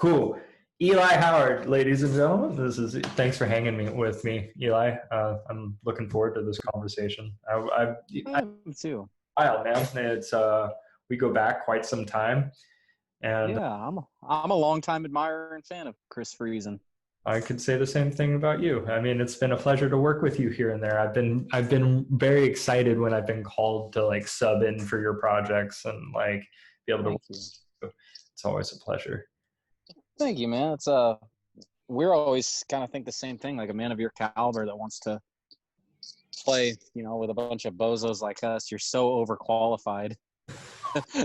Cool. Eli Howard, ladies and gentlemen. Thanks for hanging with me, Eli. I'm looking forward to this conversation. Me too. Wild, man. It's we go back quite some time, and Yeah, I'm a longtime admirer and fan of Chris Friesen. I could say the same thing about you. I mean, it's been a pleasure to work with you here and there. I've been very excited when I've been called to like sub in for your projects and like be able to. Thank you. It's always a pleasure. Thank you, man. It's we're always kind of think the same thing, like a man of your caliber that wants to play, with a bunch of bozos like us. You're so overqualified.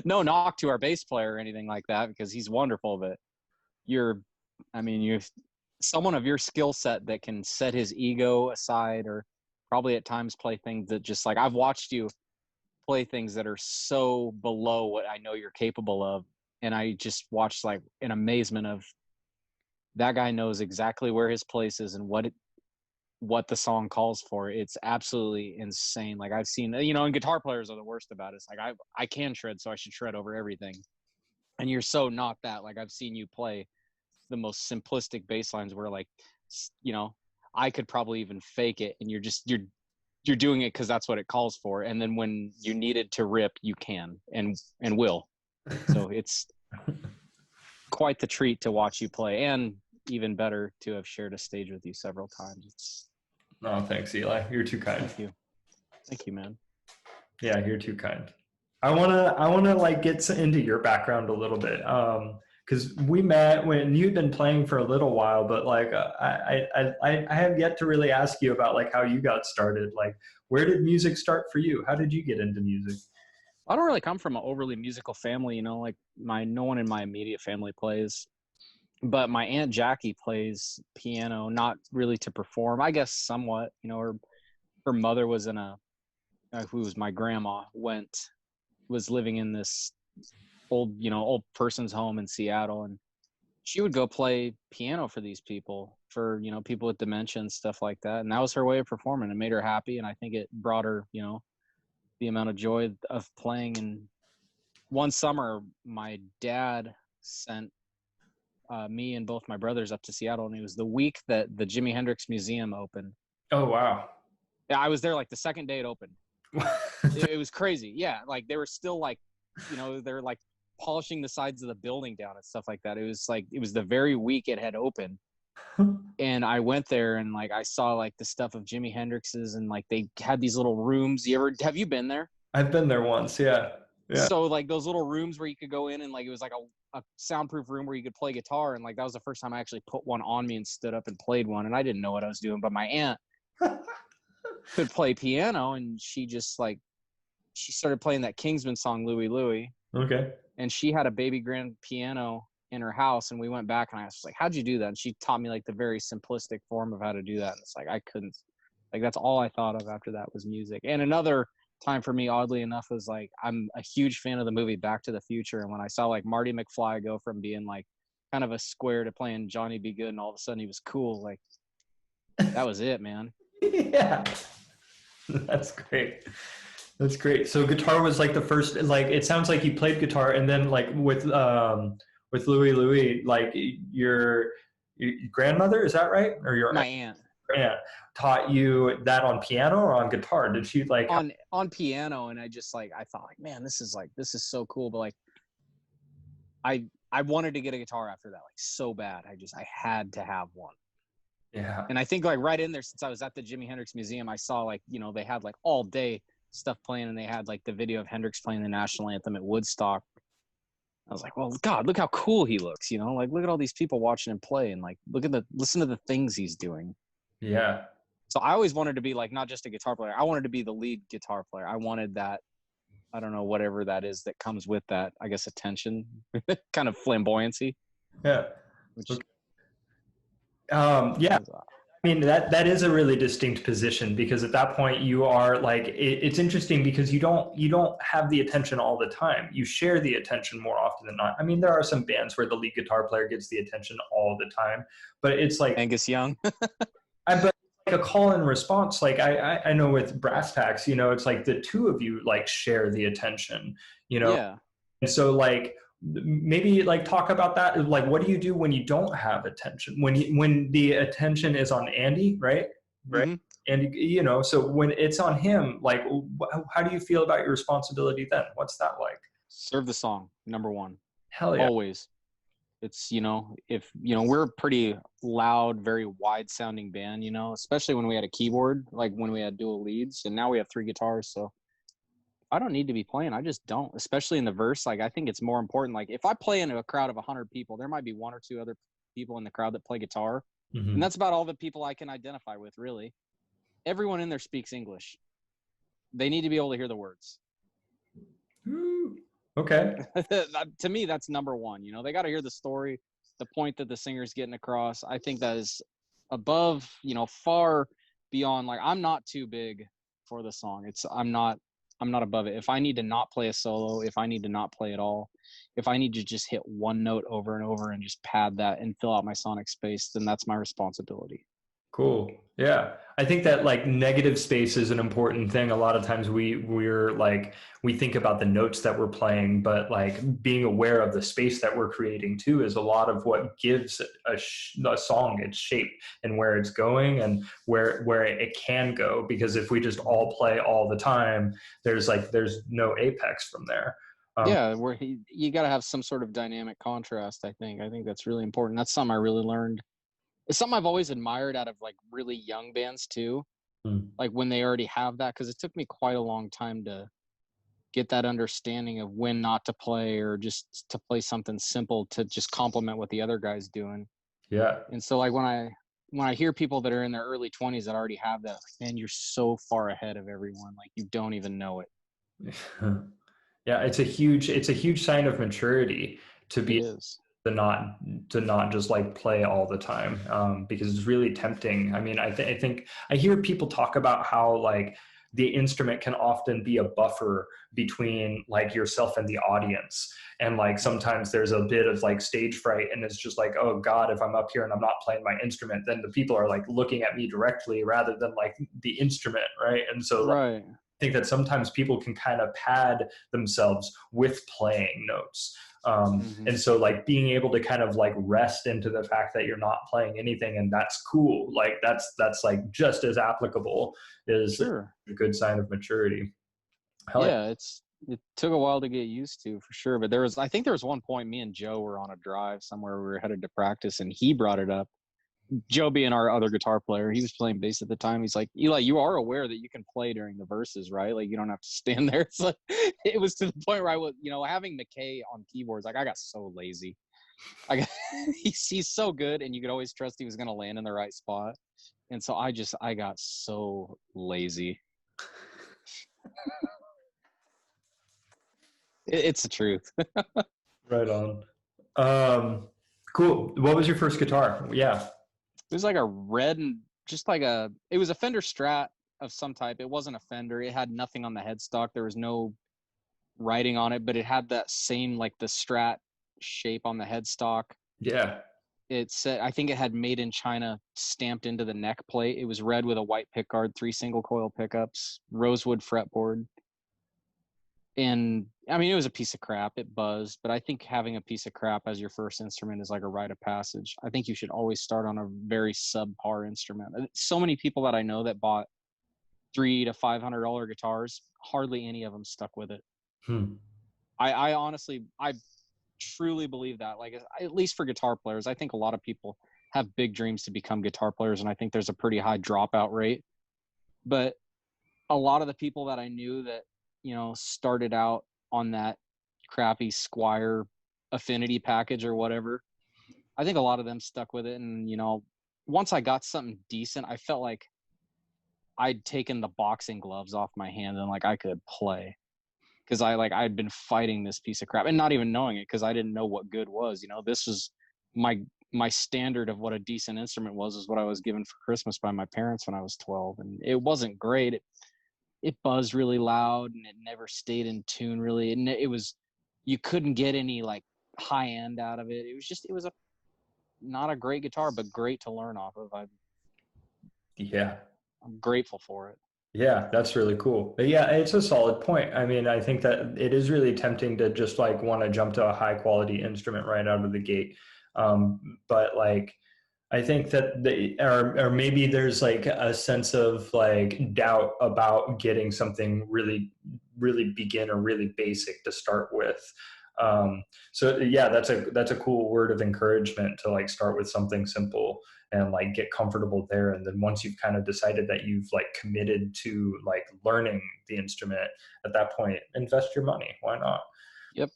No knock to our bass player or anything like that, because he's wonderful, but you're someone of your skill set that can set his ego aside, or probably at times play things that just like I've watched you play things that are so below what I know you're capable of. And I just watched like in amazement of that guy knows exactly where his place is and what the song calls for. It's absolutely insane. Like I've seen, and guitar players are the worst about it. It's like I can shred, so I should shred over everything. And you're so not that. Like I've seen you play the most simplistic bass lines where like, I could probably even fake it, and you're doing it because that's what it calls for. And then when you needed to rip, you can and will. So it's quite the treat to watch you play, and even better to have shared a stage with you several times. No, thanks, Eli. You're too kind. Thank you, man. Yeah, you're too kind. I wanna like get into your background a little bit, because we met when you'd been playing for a little while, but like I have yet to really ask you about like how you got started. Like, where did music start for you? How did you get into music? I don't really come from an overly musical family, like no one in my immediate family plays, but my Aunt Jackie plays piano, not really to perform, I guess somewhat, her mother was who was my grandma, was living in this old person's home in Seattle, and she would go play piano for these people, for, people with dementia and stuff like that. And that was her way of performing. It made her happy. And I think it brought her, the amount of joy of playing. And one summer, my dad sent me and both my brothers up to Seattle, and it was the week that the Jimi Hendrix Museum opened. Oh, wow. Yeah, I was there like the second day it opened. it was crazy. Yeah, like they were still like, they're like polishing the sides of the building down and stuff like that. It was the very week it had opened. And I went there and like I saw like the stuff of Jimi Hendrix's, and like they had these little rooms. Have you been there? I've been there once, yeah. So like those little rooms where you could go in, and like it was like a soundproof room where you could play guitar, and like that was the first time I actually put one on me and stood up and played one. And I didn't know what I was doing, but my aunt could play piano, and she started playing that Kingsman song, Louie Louie. Okay. And she had a baby grand piano in her house, and we went back and I was like, how'd you do that? And she taught me like the very simplistic form of how to do that. And it's like I couldn't, like that's all I thought of after that was music. And another time for me, oddly enough, was like I'm a huge fan of the movie Back to the Future, and when I saw like Marty McFly go from being like kind of a square to playing Johnny Be Good, and all of a sudden he was cool, like that was it, man. Yeah, that's great. That's great. So guitar was like the first, like it sounds like you played guitar, and then like with Louie Louie, like your grandmother, is that right? Or your my aunt taught you that on piano or on guitar? Did she like on piano? And I thought like, man, this is so cool. But like I wanted to get a guitar after that, like so bad. I had to have one. Yeah. And I think like right in there, since I was at the Jimi Hendrix Museum, I saw like, they had like all day stuff playing, and they had like the video of Hendrix playing the national anthem at Woodstock. I was like, well, God, look how cool he looks, like look at all these people watching him play, and like listen to the things he's doing. Yeah. So I always wanted to be like not just a guitar player. I wanted to be the lead guitar player. I wanted that, I don't know, whatever that is that comes with that, I guess, attention, kind of flamboyancy. Yeah. Yeah. I mean, that is a really distinct position, because at that point you are like, it's interesting because you don't have the attention all the time. You share the attention more often than not. I mean, there are some bands where the lead guitar player gets the attention all the time, but it's like Angus Young. but like a call and response. Like I know with Brass Tacks, it's like the two of you like share the attention, Yeah. And so like maybe like talk about that. Like, what do you do when you don't have attention? When the attention is on Andy, right? Right. Mm-hmm. And so when it's on him, like, how do you feel about your responsibility then? What's that like? Serve the song, number one, Hell yeah. always. It's, if, we're a pretty loud, very wide sounding band, especially when we had a keyboard, like when we had dual leads, and now we have 3 guitars. So I don't need to be playing. I just don't, especially in the verse. Like, I think it's more important. Like, if I play in a crowd of 100 people, there might be 1 or 2 other people in the crowd that play guitar. And that's about all the people I can identify with, really. Everyone in there speaks English. They need to be able to hear the words. Okay. To me, that's number one. They got to hear the story, the point that the singer's getting across. I think that is above, far beyond. Like, I'm not too big for the song. I'm not above it. If I need to not play a solo, if I need to not play at all, if I need to just hit one note over and over and just pad that and fill out my sonic space, then that's my responsibility. Cool. Yeah. I think that like negative space is an important thing. A lot of times we're like, we think about the notes that we're playing, but like being aware of the space that we're creating too is a lot of what gives a song its shape and where it's going and where it can go. Because if we just all play all the time, there's no apex from there. Yeah, where you got to have some sort of dynamic contrast. I think that's really important. That's something I really learned. It's something I've always admired out of like really young bands too, like when they already have that, because it took me quite a long time to get that understanding of when not to play or just to play something simple to just complement what the other guy's doing. Yeah. And so like when I hear people that are in their early 20s that already have that, like, man, you're so far ahead of everyone, like you don't even know it. Yeah, it's a huge sign of maturity to It be is. to not just like play all the time, because it's really tempting. I mean, I think I hear people talk about how like the instrument can often be a buffer between like yourself and the audience, and like sometimes there's a bit of like stage fright, and it's just like, oh God, if I'm up here and I'm not playing my instrument, then the people are like looking at me directly rather than like the instrument, right? And so like, Right. think that sometimes people can kind of pad themselves with playing notes. Mm-hmm. And so like being able to kind of like rest into the fact that you're not playing anything, and that's cool. Like that's like just as applicable, is Sure. a good sign of maturity. Hell yeah. Yeah, it took a while to get used to, for sure. But I think there was one point me and Joe were on a drive somewhere, we were headed to practice, and he brought it up. Joe being our other guitar player, he was playing bass at the time. He's like, Eli, you are aware that you can play during the verses, right? Like, you don't have to stand there. It's like, it was to the point where I was, having McKay on keyboards, like I got so lazy. He's so good, and you could always trust he was going to land in the right spot. And so I got so lazy. It's the truth. Right on. Cool. What was your first guitar? Yeah. It was like a red and just like it was a Fender Strat of some type. It wasn't a Fender. It had nothing on the headstock. There was no writing on it, but it had that same, like the Strat shape on the headstock. Yeah. It said, I think it had made in China stamped into the neck plate. It was red with a white pickguard, 3 single coil pickups, rosewood fretboard. And I mean, it was a piece of crap. It buzzed, but I think having a piece of crap as your first instrument is like a rite of passage. I think you should always start on a very subpar instrument. So many people that I know that bought $300 to $500 guitars, hardly any of them stuck with it. I honestly, I truly believe that. Like, at least for guitar players, I think a lot of people have big dreams to become guitar players, and I think there's a pretty high dropout rate. But a lot of the people that I knew that started out on that crappy Squire Affinity package or whatever, I think a lot of them stuck with it. And once I got something decent, I felt like I'd taken the boxing gloves off my hand and like I could play, because I'd been fighting this piece of crap and not even knowing it, because I didn't know what good was. This was my standard of what a decent instrument was, is what I was given for Christmas by my parents when I was 12, and it wasn't great. It buzzed really loud, and it never stayed in tune really. And it was, you couldn't get any like high end out of it. It was not a great guitar, but great to learn off of. Yeah. I'm grateful for it. Yeah, that's really cool. But yeah, it's a solid point. I mean, I think that it is really tempting to just like want to jump to a high quality instrument right out of the gate. But like, I think that or maybe there's like a sense of like doubt about getting something really, really beginner, really basic to start with. Um, so yeah, that's a cool word of encouragement to like start with something simple and like get comfortable there. And then once you've kind of decided that you've like committed to like learning the instrument, at that point, invest your money. Why not? Yep.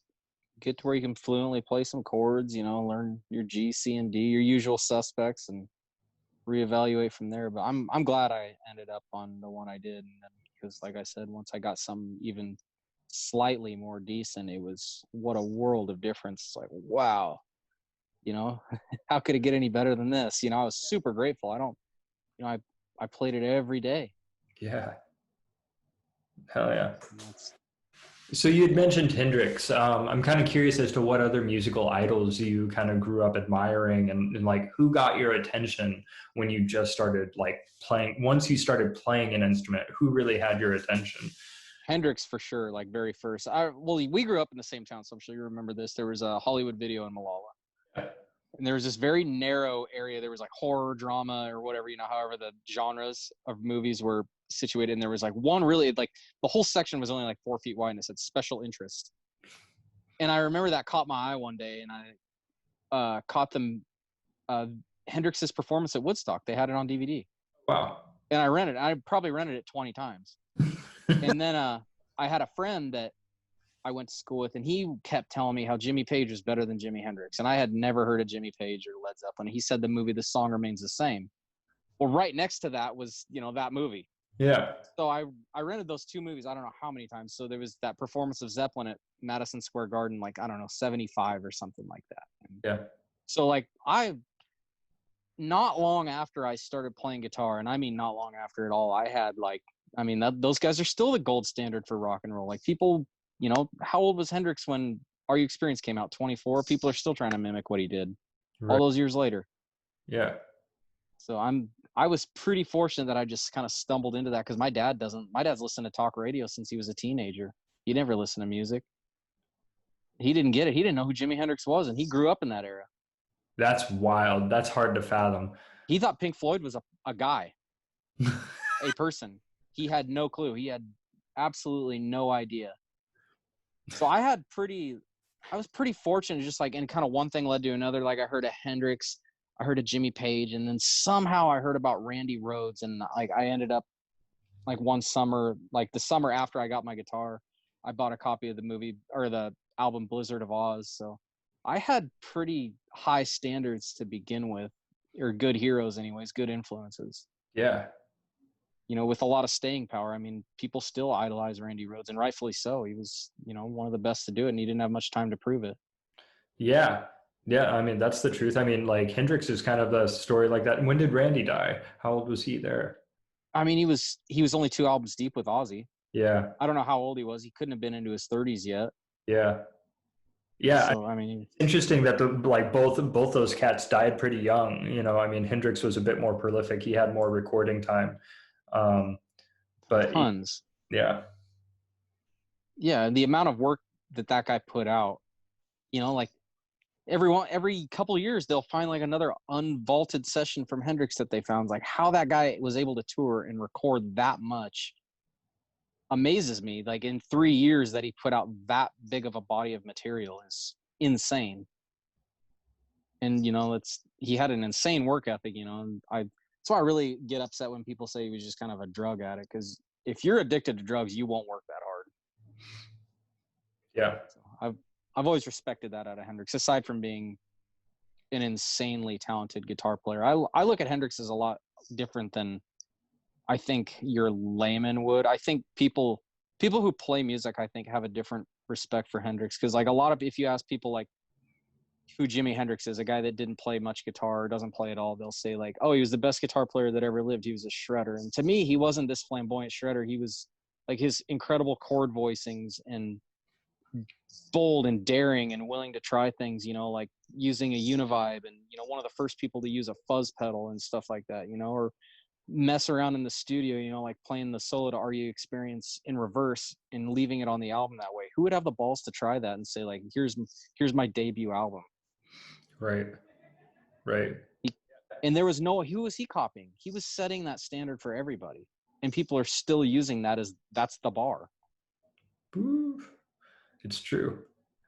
Get to where you can fluently play some chords, learn your G, C, and D, your usual suspects, and reevaluate from there. But I'm glad I ended up on the one I did, and because like I said, once I got some even slightly more decent, it was what a world of difference. It's like, wow, you know, how could it get any better than this? I was super grateful. I don't, I played it every day. Yeah. Hell yeah. That's So you had mentioned Hendrix. I'm kind of curious as to what other musical idols you kind of grew up admiring, and like who got your attention when you just started like playing. Once you started playing an instrument, who really had your attention? Hendrix for sure, like very first. Well, we grew up in the same town, so I'm sure you remember this. There was a Hollywood Video in Malala, and there was this very narrow area. There was like horror, drama, or whatever, however the genres of movies were situated. And there was like one really, like the whole section was only like 4 feet wide, and it said special interest. And I remember that caught my eye one day, and I caught them Hendrix's performance at Woodstock. They had it on DVD, Wow. and I rented it. I probably rented it 20 times. And then I had a friend that I went to school with, and he kept telling me how Jimmy Page was better than Jimi Hendrix. And I had never heard of Jimmy Page or Led Zeppelin. He said the movie The Song Remains the Same. Well, right next to that was, that movie. Yeah. So I rented those two movies, I don't know how many times. So there was that performance of Zeppelin at Madison Square Garden, like, I don't know, 75 or something like that. And Yeah. so, like, not long after I started playing guitar, and I mean not long after at all, I had, like, those guys are still the gold standard for rock and roll. Like, people, how old was Hendrix when Are You Experienced came out? 24. People are still trying to mimic what he did all Right. those years later. Yeah. So I was pretty fortunate that I just kind of stumbled into that, because my dad's listened to talk radio since he was a teenager. He never listened to music. He didn't get it. He didn't know who Jimi Hendrix was, and he grew up in that era. That's wild. That's hard to fathom. He thought Pink Floyd was a guy, a person. He had no clue. He had absolutely no idea. So I was pretty fortunate, just like, and kind of one thing led to another. Like, I heard of Hendrix, I heard of Jimmy Page, and then somehow I heard about Randy Rhoads, and like I ended up, like, one summer, like the summer after I got my guitar, I bought a copy of the movie or the album Blizzard of Oz. So I had pretty high standards to begin with, or good heroes anyways, good influences. Yeah. With a lot of staying power. I mean, people still idolize Randy Rhoads, and rightfully so. He was, one of the best to do it, and he didn't have much time to prove it. Yeah. Yeah. I mean, that's the truth. I mean, like Hendrix is kind of the story like that. And when did Randy die? How old was he there? I mean, he was only 2 albums deep with Ozzy. Yeah. I don't know how old he was. He couldn't have been into his 30s yet. Yeah. Yeah. So, I mean, Interesting that like both those cats died pretty young. I mean, Hendrix was a bit more prolific. He had more recording time. Um, but tons. yeah. Yeah, the amount of work that guy put out, like every couple of years they'll find like another unvaulted session from Hendrix that they found. Like, how that guy was able to tour and record that much amazes me. Like, in 3 years that he put out that big of a body of material is insane. And he had an insane work ethic, and that's why I really get upset when people say he was just kind of a drug addict, because if you're addicted to drugs, you won't work that hard. Yeah. So I've always respected that out of Hendrix, aside from being an insanely talented guitar player. I look at Hendrix as a lot different than I think your layman would. I think people who play music, I think, have a different respect for Hendrix, because like if you ask people like who Jimi Hendrix is, a guy that didn't play much guitar or doesn't play at all, they'll say like, oh, he was the best guitar player that ever lived. He was a shredder. And to me, he wasn't this flamboyant shredder. He was like, his incredible chord voicings and bold and daring and willing to try things, like using a univibe, and one of the first people to use a fuzz pedal and stuff like that, or mess around in the studio, you know, like playing the solo to Are You Experience in reverse and leaving it on the album that way. Who would have the balls to try that and say like, here's my debut album? Right. Right. And there was no, who was he copying? He was setting that standard for everybody. And people are still using that as that's the bar. Ooh, it's true.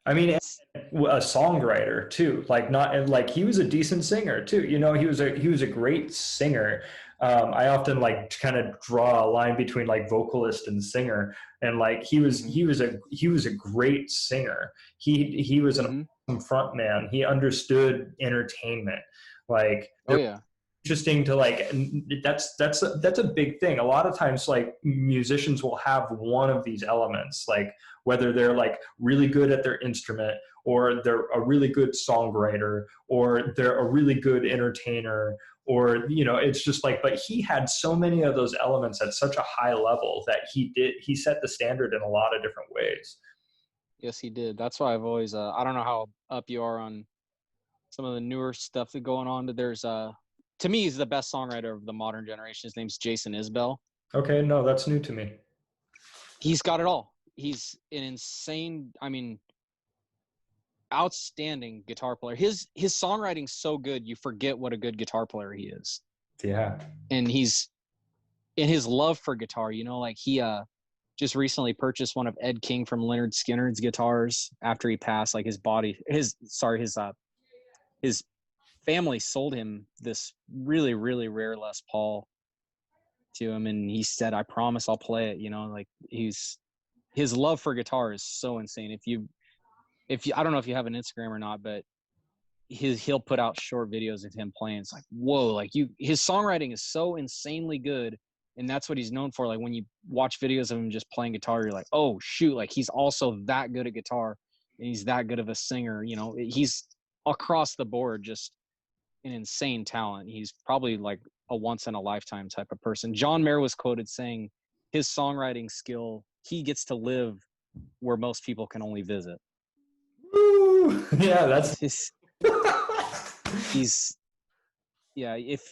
I mean, It's, a songwriter too. Like not like he was a decent singer too. You know, he was a great singer. I often like kind of draw a line between like vocalist and singer, and like mm-hmm, he was a great singer. He was an mm-hmm. awesome front man. He understood entertainment. Like Oh yeah. interesting to like, and that's a big thing. A lot of times like musicians will have one of these elements, like whether they're like really good at their instrument, or they're a really good songwriter, or they're a really good entertainer, or you know, it's just like, but he had so many of those elements at such a high level that he set the standard in a lot of different ways. Yes, he did. That's why I've always I don't know how up you are on some of the newer stuff that's going on, but there's to me he's the best songwriter of the modern generation. His name's Jason Isbell. Okay, no, that's new to me. He's got it all. He's an insane, I mean, outstanding guitar player. His songwriting's so good you forget what a good guitar player he is. Yeah. And he's in his love for guitar, you know, like he just recently purchased one of Ed King from Leonard Skinner's guitars after he passed. Like his family sold him this really, really rare Les Paul to him, and he said, I promise I'll play it. You know, like his love for guitar is so insane. If you I don't know if you have an Instagram or not, but he'll put out short videos of him playing. It's like, whoa, like his songwriting is so insanely good, and that's what he's known for. Like when you watch videos of him just playing guitar, you're like, oh shoot, like he's also that good at guitar, and he's that good of a singer. You know, he's across the board just an insane talent. He's probably like a once in a lifetime type of person. John Mayer was quoted saying his songwriting skill, he gets to live where most people can only visit. Woo! Yeah, that's he's yeah, if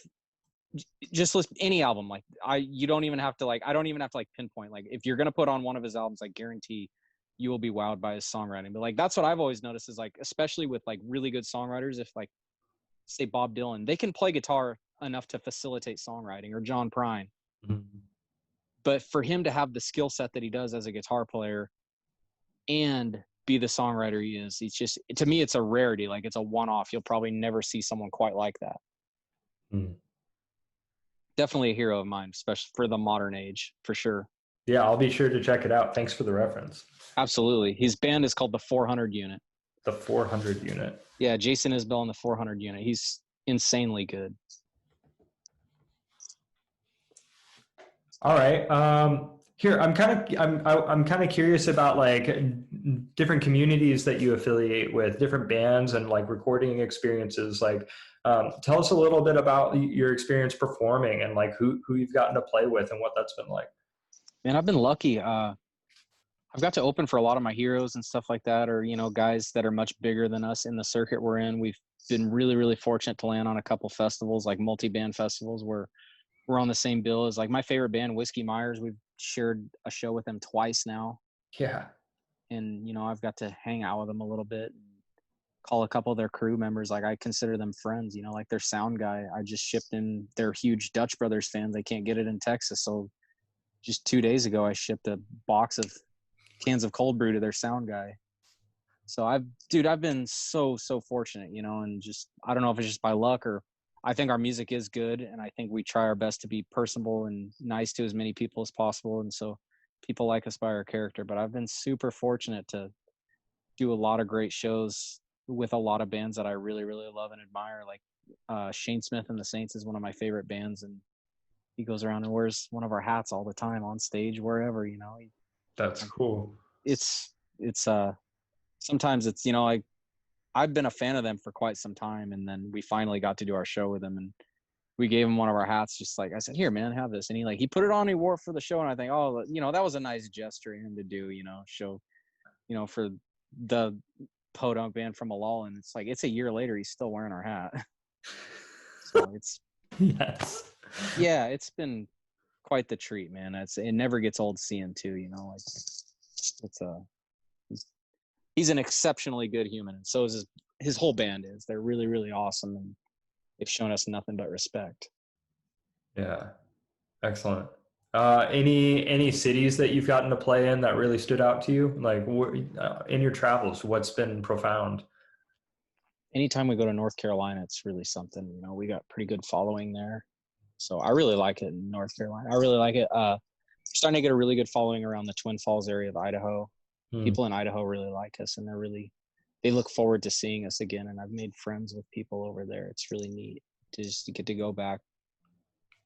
just listen any album, like you don't even have to like, I don't even have to like pinpoint, like if you're gonna put on one of his albums, I guarantee you will be wowed by his songwriting. But like that's what I've always noticed is like, especially with like really good songwriters, if like say Bob Dylan, they can play guitar enough to facilitate songwriting, or John Prine. mm-hmm. But for him to have the skill set that he does as a guitar player and be the songwriter he is, it's just, to me, it's a rarity. Like it's a one-off. You'll probably never see someone quite like that. Mm. Definitely a hero of mine, especially for the modern age, for sure. Yeah, I'll be sure to check it out. Thanks for the reference. Absolutely. His band is called the 400 Unit. The 400 Unit. Yeah, Jason Isbell in the 400 Unit. He's insanely good. All right. Here, I'm kind of curious about like different communities that you affiliate with, different bands and like recording experiences. Like, tell us a little bit about your experience performing and like who you've gotten to play with and what that's been like. Man, I've been lucky. I've got to open for a lot of my heroes and stuff like that, or, you know, guys that are much bigger than us in the circuit we're in. We've been really, really fortunate to land on a couple festivals, like multi-band festivals, where we're on the same bill as like my favorite band, Whiskey Myers. We've shared a show with them twice now. Yeah. And, you know, I've got to hang out with them a little bit and call a couple of their crew members. Like I consider them friends, you know, like their sound guy. I just shipped in, they're huge Dutch Brothers fans. They can't get it in Texas. So just 2 days ago, I shipped a box of cans of cold brew to their sound guy. So I've been so fortunate, you know, and just, I don't know if it's just by luck, or I think our music is good, and I think we try our best to be personable and nice to as many people as possible, and so people like us by our character. But I've been super fortunate to do a lot of great shows with a lot of bands that I really, really love and admire. Like Shane Smith and the Saints is one of my favorite bands, and he goes around and wears one of our hats all the time on stage, wherever, you know. That's cool. It's sometimes it's, you know, I've been a fan of them for quite some time, and then we finally got to do our show with them, and we gave him one of our hats. Just like I said, here, man, have this. And he put it on, he wore it for the show, and I think, oh, you know, that was a nice gesture of him to do, you know, show, you know, for the podunk band from Malala. And it's like, it's a year later, he's still wearing our hat. So it's Yes. Yeah, it's been quite the treat, man. It never gets old seeing too, like it's he's an exceptionally good human, and so is his whole band is. They're really, really awesome, and they've shown us nothing but respect. Yeah, excellent. Any cities that you've gotten to play in that really stood out to you? Like in your travels, what's been profound? Anytime we go to North Carolina, it's really something. We got pretty good following there, so I really like it in North Carolina. I really like it. Starting to get a really good following around the Twin Falls area of Idaho. Hmm. People in Idaho really like us, and they look forward to seeing us again. And I've made friends with people over there. It's really neat to just get to go back.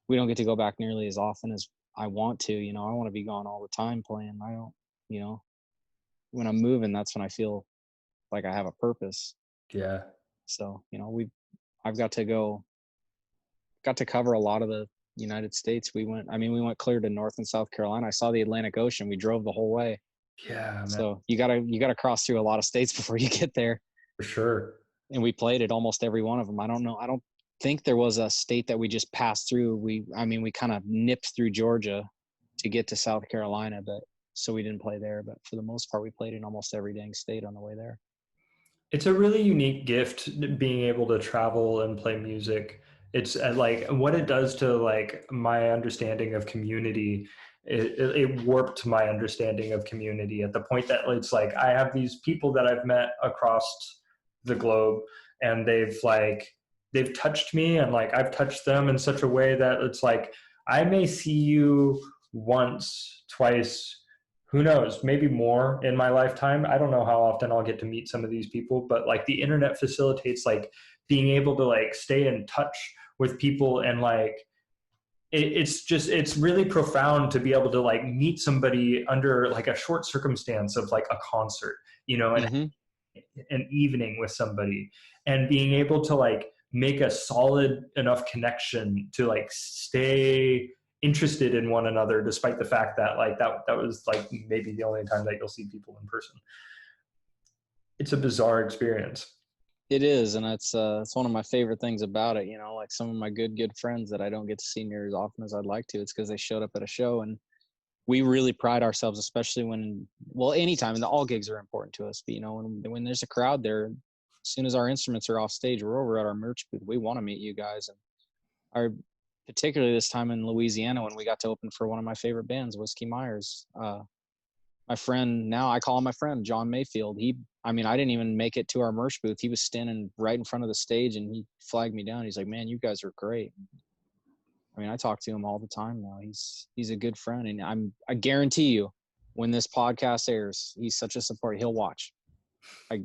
We don't get to go back nearly as often as I want to. I want to be gone all the time playing. I don't, you know, when I'm moving, that's when I feel like I have a purpose. Yeah. So, I've got to cover a lot of the United States. We went clear to North and South Carolina. I saw the Atlantic Ocean. We drove the whole way. Yeah, man, So you gotta cross through a lot of states before you get there. for sure. And we played at almost every one of them. I don't know. I don't think there was a state that we just passed through. We kind of nipped through Georgia to get to South Carolina, but so we didn't play there. But for the most part, we played in almost every dang state on the way there. It's a really unique gift being able to travel and play music. It's like what it does to like my understanding of community. It warped my understanding of community at the point that it's like I have these people that I've met across the globe, and they've touched me, and like I've touched them in such a way that it's like I may see you once, twice, who knows, maybe more in my lifetime. I don't know how often I'll get to meet some of these people, but like the internet facilitates like being able to like stay in touch with people, and like it's really profound to be able to like meet somebody under like a short circumstance of like a concert, and Mm-hmm. an evening with somebody, and being able to like make a solid enough connection to like stay interested in one another despite the fact that like that was like maybe the only time that you'll see people in person. It's a bizarre experience. It is, and it's one of my favorite things about it. Like some of my good friends that I don't get to see near as often as I'd like to. It's because they showed up at a show, and we really pride ourselves, especially anytime, and all gigs are important to us. But when there's a crowd there, as soon as our instruments are off stage, we're over at our merch booth. We want to meet you guys, and our particularly this time in Louisiana when we got to open for one of my favorite bands, Whiskey Myers. My friend, now I call him my friend, John Mayfield. I didn't even make it to our merch booth. He was standing right in front of the stage, and he flagged me down. He's like, "Man, you guys are great." I talk to him all the time now. He's a good friend, and I guarantee you, when this podcast airs, he's such a support. He'll watch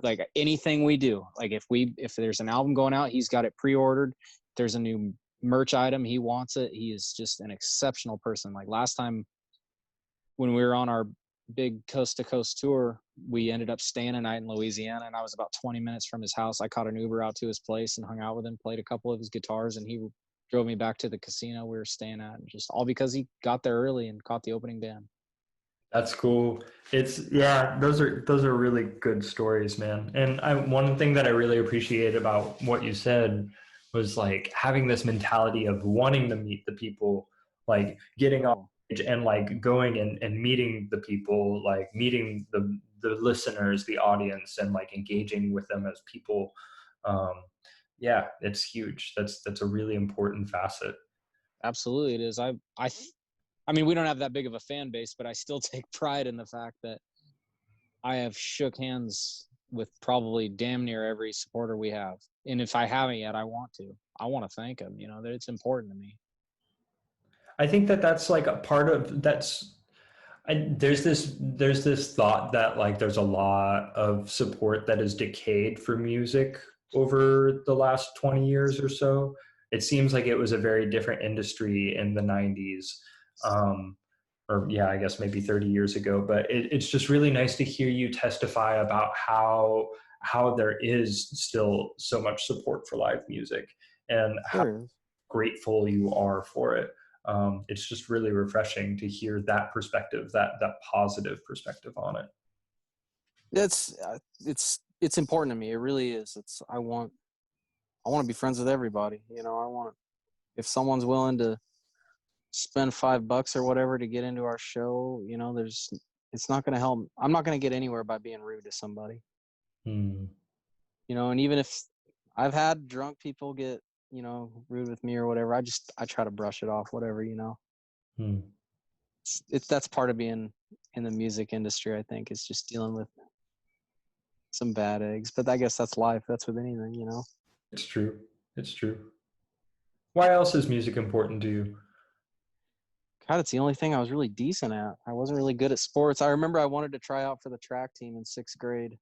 like anything we do. Like if there's an album going out, he's got it pre-ordered. If there's a new merch item, he wants it. He is just an exceptional person. Like last time when we were on our big coast to coast tour, we ended up staying a night in Louisiana, and I was about 20 minutes from his house. I caught an Uber out to his place and hung out with him, played a couple of his guitars, and he drove me back to the casino we were staying at, and just all because he got there early and caught the opening band. That's cool. Yeah, those are really good stories, man. And one thing that I really appreciate about what you said was like having this mentality of wanting to meet the people, like getting on Oh, stage and like going and meeting the people, like meeting the listeners, the audience, and like engaging with them as people. Um, yeah, it's huge. That's a really important facet. absolutely, it is. We don't have that big of a fan base, but I still take pride in the fact that I have shook hands with probably damn near every supporter we have. And if I haven't yet, I want to. I want to thank them. That it's important to me. I think that that's like a part of that's there's this thought that like there's a lot of support that has decayed for music over the last 20 years or so. It seems like it was a very different industry in the 90s, or yeah, I guess maybe 30 years ago. But it's just really nice to hear you testify about how there is still so much support for live music and how There is. grateful you are for it. It's just really refreshing to hear that perspective, that positive perspective on it. That's it's important to me. It really is. I want to be friends with everybody. I want, if someone's willing to spend $5 or whatever to get into our show, it's not going to help. I'm not going to get anywhere by being rude to somebody. Hmm. And even if I've had drunk people get, rude with me or whatever, I try to brush it off, whatever. Hmm. That's part of being in the music industry, I think, is just dealing with some bad eggs. But I guess that's life. That's with anything. It's true. It's true. Why else is music important to you? God, it's the only thing I was really decent at. I wasn't really good at sports. I remember I wanted to try out for the track team in 6th grade.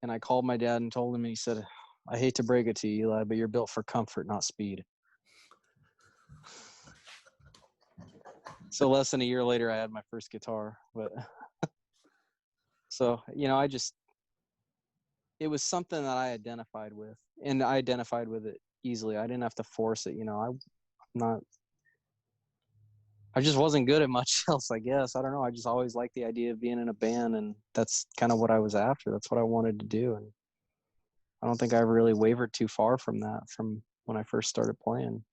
And I called my dad and told him, and he said, I hate to break it to you, Eli, but you're built for comfort, not speed. So less than a year later, I had my first guitar. But so, it was something that I identified with, and I identified with it easily. I didn't have to force it. I just wasn't good at much else, I guess. I don't know. I just always liked the idea of being in a band, and that's kind of what I was after. That's what I wanted to do. And I don't think I ever really wavered too far from that from when I first started playing.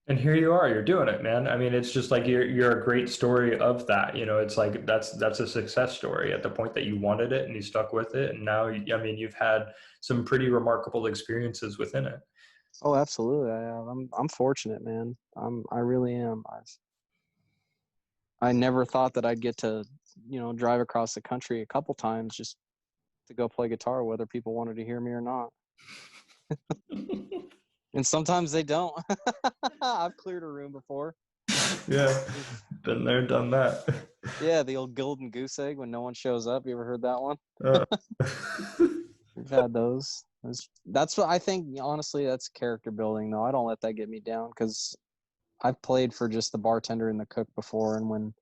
And here you are, you're doing it, man. I mean, it's just like you're a great story of that. It's like that's a success story at the point that you wanted it and you stuck with it. And now, I mean, you've had some pretty remarkable experiences within it. Oh, absolutely. I'm fortunate, man. I really am. I never thought that I'd get to, drive across the country a couple times just to go play guitar, whether people wanted to hear me or not. And sometimes they don't. I've cleared a room before. Yeah, been there, done that. Yeah, the old golden goose egg when no one shows up. You ever heard that one? Uh, We've had those. That's what I think. Honestly, that's character building, though. I don't let that get me down because I've played for just the bartender and the cook before, and when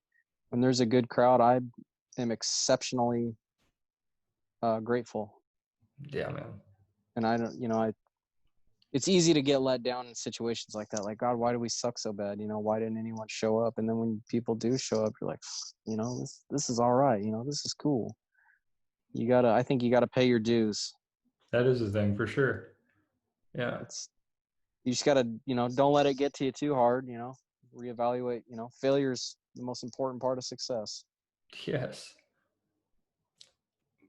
there's a good crowd, I am exceptionally grateful. yeah, man. And I don't, it's easy to get let down in situations like that. Like, God, why do we suck so bad? Why didn't anyone show up? And then when people do show up, you're like, this is all right. This is cool. I think you gotta pay your dues. That is a thing for sure. Yeah. You just gotta, don't let it get to you too hard. Reevaluate. Failure's the most important part of success. Yes.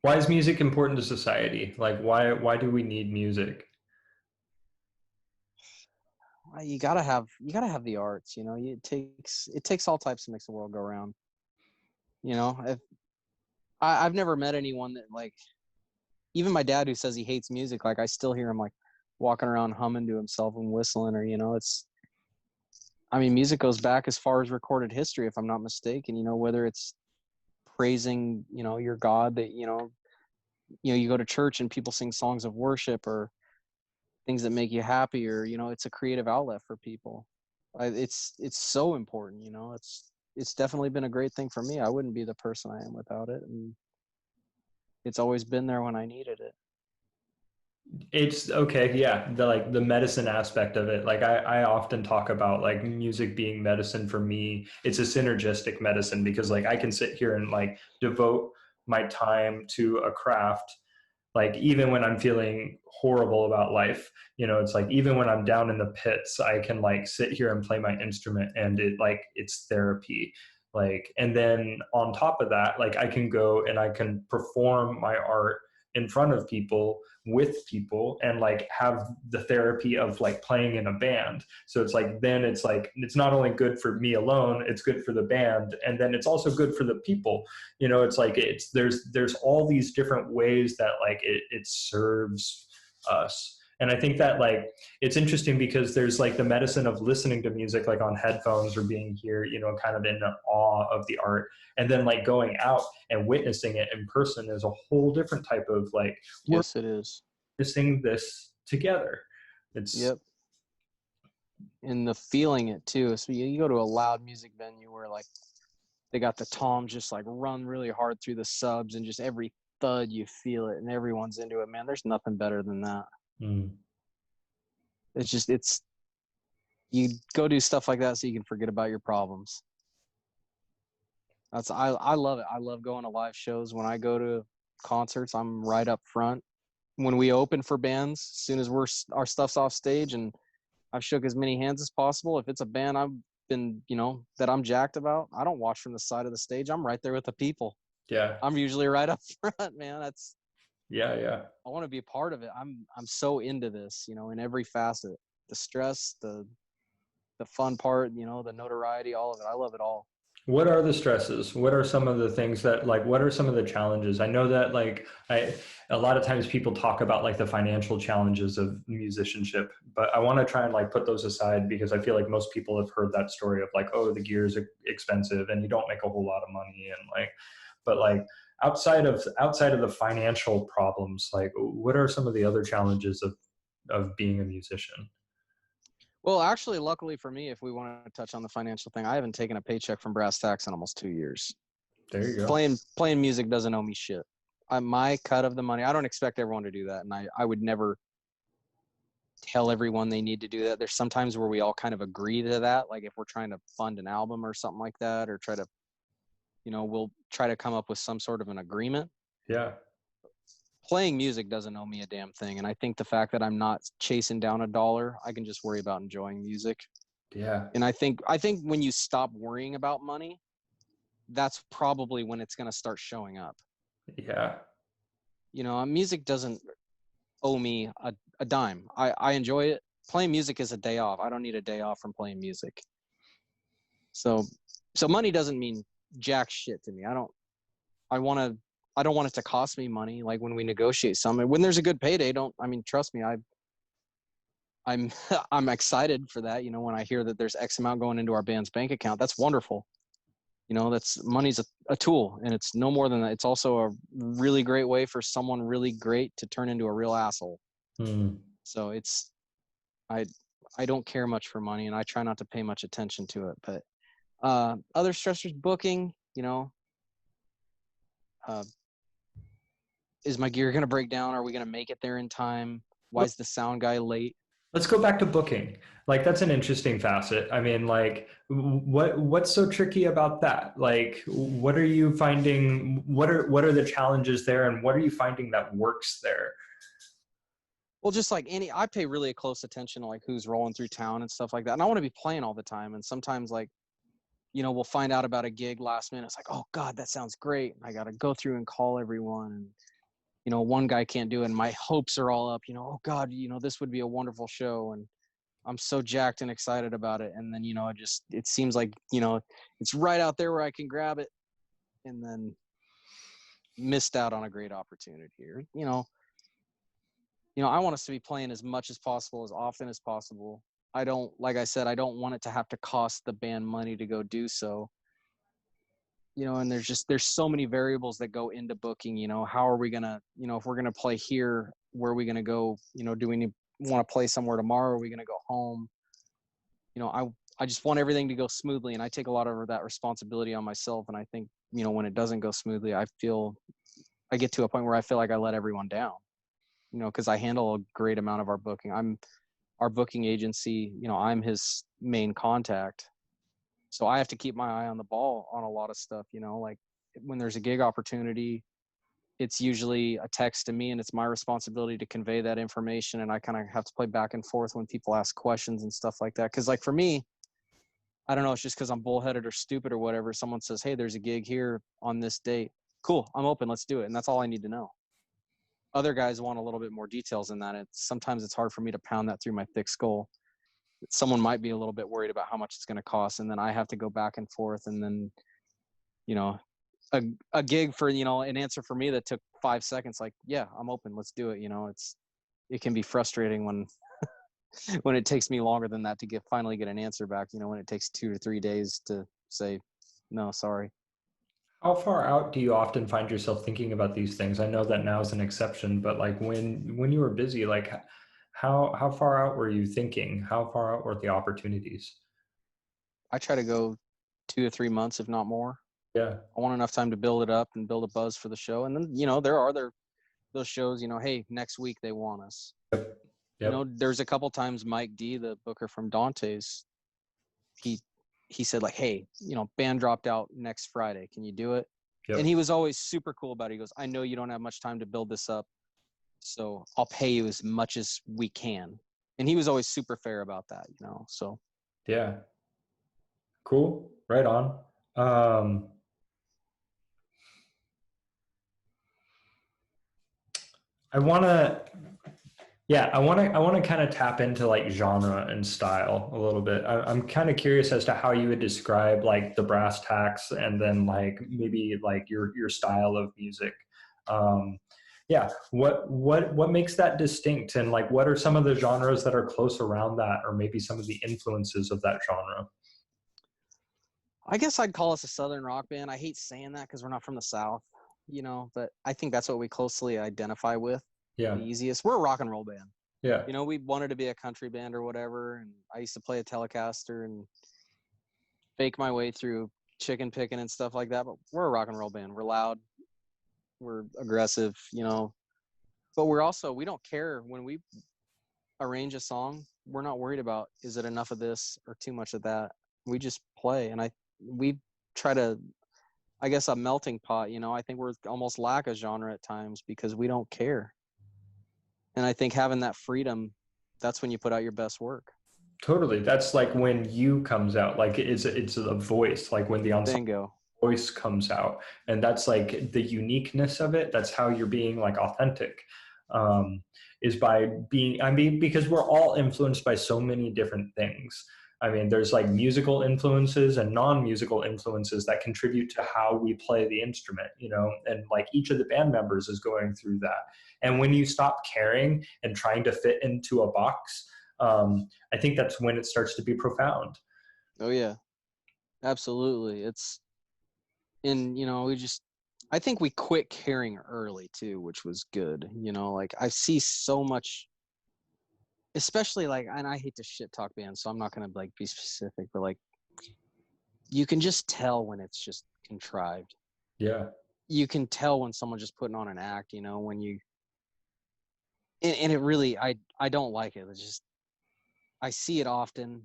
Why is music important to society? Like, why do we need music? You gotta have the arts. It takes all types to make the world go round. If I've never met anyone that, like, even my dad, who says he hates music, like, I still hear him like walking around humming to himself and whistling, or music goes back as far as recorded history, if I'm not mistaken. Whether it's praising your God, that you go to church and people sing songs of worship, or things that make you happy, or it's a creative outlet for people. It's so important. It's definitely been a great thing for me. I wouldn't be the person I am without it, and it's always been there when I needed it. It's okay, yeah, the medicine aspect of it. Like I often talk about like music being medicine for me. It's a synergistic medicine because like I can sit here and like devote my time to a craft, like even when I'm feeling horrible about life. It's like even when I'm down in the pits, I can like sit here and play my instrument, and it's therapy. Like, and then on top of that, like I can go and I can perform my art in front of people, with people, and like have the therapy of like playing in a band. So it's like then it's like it's not only good for me alone, it's good for the band, and then it's also good for the people. It's like there's all these different ways that like it serves us. And I think that like it's interesting because there's like the medicine of listening to music like on headphones or being here, kind of in awe of the art, and then like going out and witnessing it in person is a whole different type of like we're Yes, it is. witnessing this together. It's Yep. And the feeling it too. So you go to a loud music venue where like they got the toms just like run really hard through the subs, and just every thud you feel it, and everyone's into it, man. There's nothing better than that. It's you go do stuff like that so you can forget about your problems. I love it. I love going to live shows. When I go to concerts, I'm right up front. When we open for bands, as soon as our stuff's off stage and I've shook as many hands as possible, if it's a band been, that I'm jacked about, I don't watch from the side of the stage. I'm right there with the people. Yeah. I'm usually right up front, man. Yeah. I want to be a part of it. I'm so into this, in every facet. The stress, the fun part, the notoriety, all of it. I love it all. What are the stresses? What are some of the things that like what are some of the challenges? I know that like a lot of times people talk about like the financial challenges of musicianship, but I want to try and like put those aside because I feel like most people have heard that story of like, oh, the gear is expensive and you don't make a whole lot of money and like, but like outside of the financial problems, like what are some of the other challenges of being a musician? Well, actually, luckily for me, if we want to touch on the financial thing, I haven't taken a paycheck from Brass Tacks in almost 2 years. There you go. Playing music doesn't owe me shit. My cut of the money, I don't expect everyone to do that. And I would never tell everyone they need to do that. There's sometimes where we all kind of agree to that. Like if we're trying to fund an album or something like that, or try to, we'll try to come up with some sort of an agreement. Yeah. Playing music doesn't owe me a damn thing. And I think the fact that I'm not chasing down a dollar, I can just worry about enjoying music. Yeah. And I think when you stop worrying about money, that's probably when it's going to start showing up. Yeah. Music doesn't owe me a dime. I enjoy it. Playing music is a day off. I don't need a day off from playing music. So money doesn't mean jack shit to me. I don't want it to cost me money. Like when we negotiate something, when there's a good payday, trust me, I'm I'm excited for that. When I hear that there's X amount going into our band's bank account, that's wonderful. That's money's a tool, and it's no more than that. It's also a really great way for someone really great to turn into a real asshole. So I don't care much for money, and I try not to pay much attention to it. But other stressors, booking, is my gear going to break down? Are we going to make it there in time? Why is the sound guy late? Let's go back to booking. Like that's an interesting facet. I mean, like what's so tricky about that? Like what are you finding what are the challenges there and what are you finding that works there? Well, just like I pay really close attention to like who's rolling through town and stuff like that. And I want to be playing all the time. And sometimes like, we'll find out about a gig last minute. It's like, oh God, that sounds great. I got to go through and call everyone. And, one guy can't do it. And my hopes are all up, oh God, this would be a wonderful show. And I'm so jacked and excited about it. And then, it seems like, it's right out there where I can grab it and then missed out on a great opportunity here. I want us to be playing as much as possible, as often as possible. Like I said, I don't want it to have to cost the band money to go do so. And there's so many variables that go into booking, how are we going to, if we're going to play here, where are we going to go? Do we want to play somewhere tomorrow? Are we going to go home? I just want everything to go smoothly. And I take a lot of that responsibility on myself. And I think, when it doesn't go smoothly, I get to a point where I feel like I let everyone down, because I handle a great amount of our booking. I'm our booking agency, I'm his main contact. So I have to keep my eye on the ball on a lot of stuff, like when there's a gig opportunity, it's usually a text to me and it's my responsibility to convey that information. And I kind of have to play back and forth when people ask questions and stuff like that. Cause like for me, I don't know, it's just cause I'm bullheaded or stupid or whatever. Someone says, hey, there's a gig here on this date. Cool. I'm open. Let's do it. And that's all I need to know. Other guys want a little bit more details in that. Sometimes it's hard for me to pound that through my thick skull. Someone might be a little bit worried about how much it's going to cost. And then I have to go back and forth. And then, a gig for, an answer for me that took 5 seconds, like, yeah, I'm open. Let's do it. It can be frustrating when, when it takes me longer than that to finally get an answer back, when it takes 2 to 3 days to say, no, sorry. How far out do you often find yourself thinking about these things? I know that now is an exception, but like when you were busy, like how far out were you thinking? How far out were the opportunities? I try to go 2 to 3 months, if not more. Yeah. I want enough time to build it up and build a buzz for the show. And then, there are those shows, hey, next week they want us. Yep. There's a couple times Mike D, the booker from Dante's, he said like, hey, band dropped out next Friday. Can you do it? Yep. And he was always super cool about it. He goes, I know you don't have much time to build this up, so I'll pay you as much as we can. And he was always super fair about that, so. Yeah. Cool. Right on. Um, I want to, yeah, I want to kind of tap into like genre and style a little bit. I'm kind of curious as to how you would describe like the brass tacks and then like maybe like your style of music. Um, yeah, what makes that distinct, and like what are some of the genres that are close around that, or maybe some of the influences of that genre? I guess I'd call us a Southern rock band. I hate saying that because we're not from the South, but I think that's what we closely identify with Yeah, the easiest. We're a rock and roll band. yeah, We wanted to be a country band or whatever. And I used to play a Telecaster and fake my way through chicken picking and stuff like that. But we're a rock and roll band. We're loud, we're aggressive, but we don't care when we arrange a song. We're not worried about, is it enough of this or too much of that? We just play. And we try to, I guess, a melting pot, I think we're almost lack a genre at times because we don't care. And I think having that freedom, that's when you put out your best work. totally. That's like when you comes out, like it's a voice, like when the ensemble Bingo. voice comes out, and that's like the uniqueness of it. That's how you're being like authentic, um, is by being, I mean, because we're all influenced by so many different things. I mean, there's like musical influences and non-musical influences that contribute to how we play the instrument, and like each of the band members is going through that. And when you stop caring and trying to fit into a box, I think that's when it starts to be profound. Oh yeah, absolutely. It's in, I think we quit caring early too, which was good. Like I see so much, especially like, and I hate to shit talk bands, so I'm not gonna like be specific, but like you can just tell when it's just contrived. Yeah, You can tell when someone's just putting on an act, when you, and it really, I don't like it. It's just, I see it often,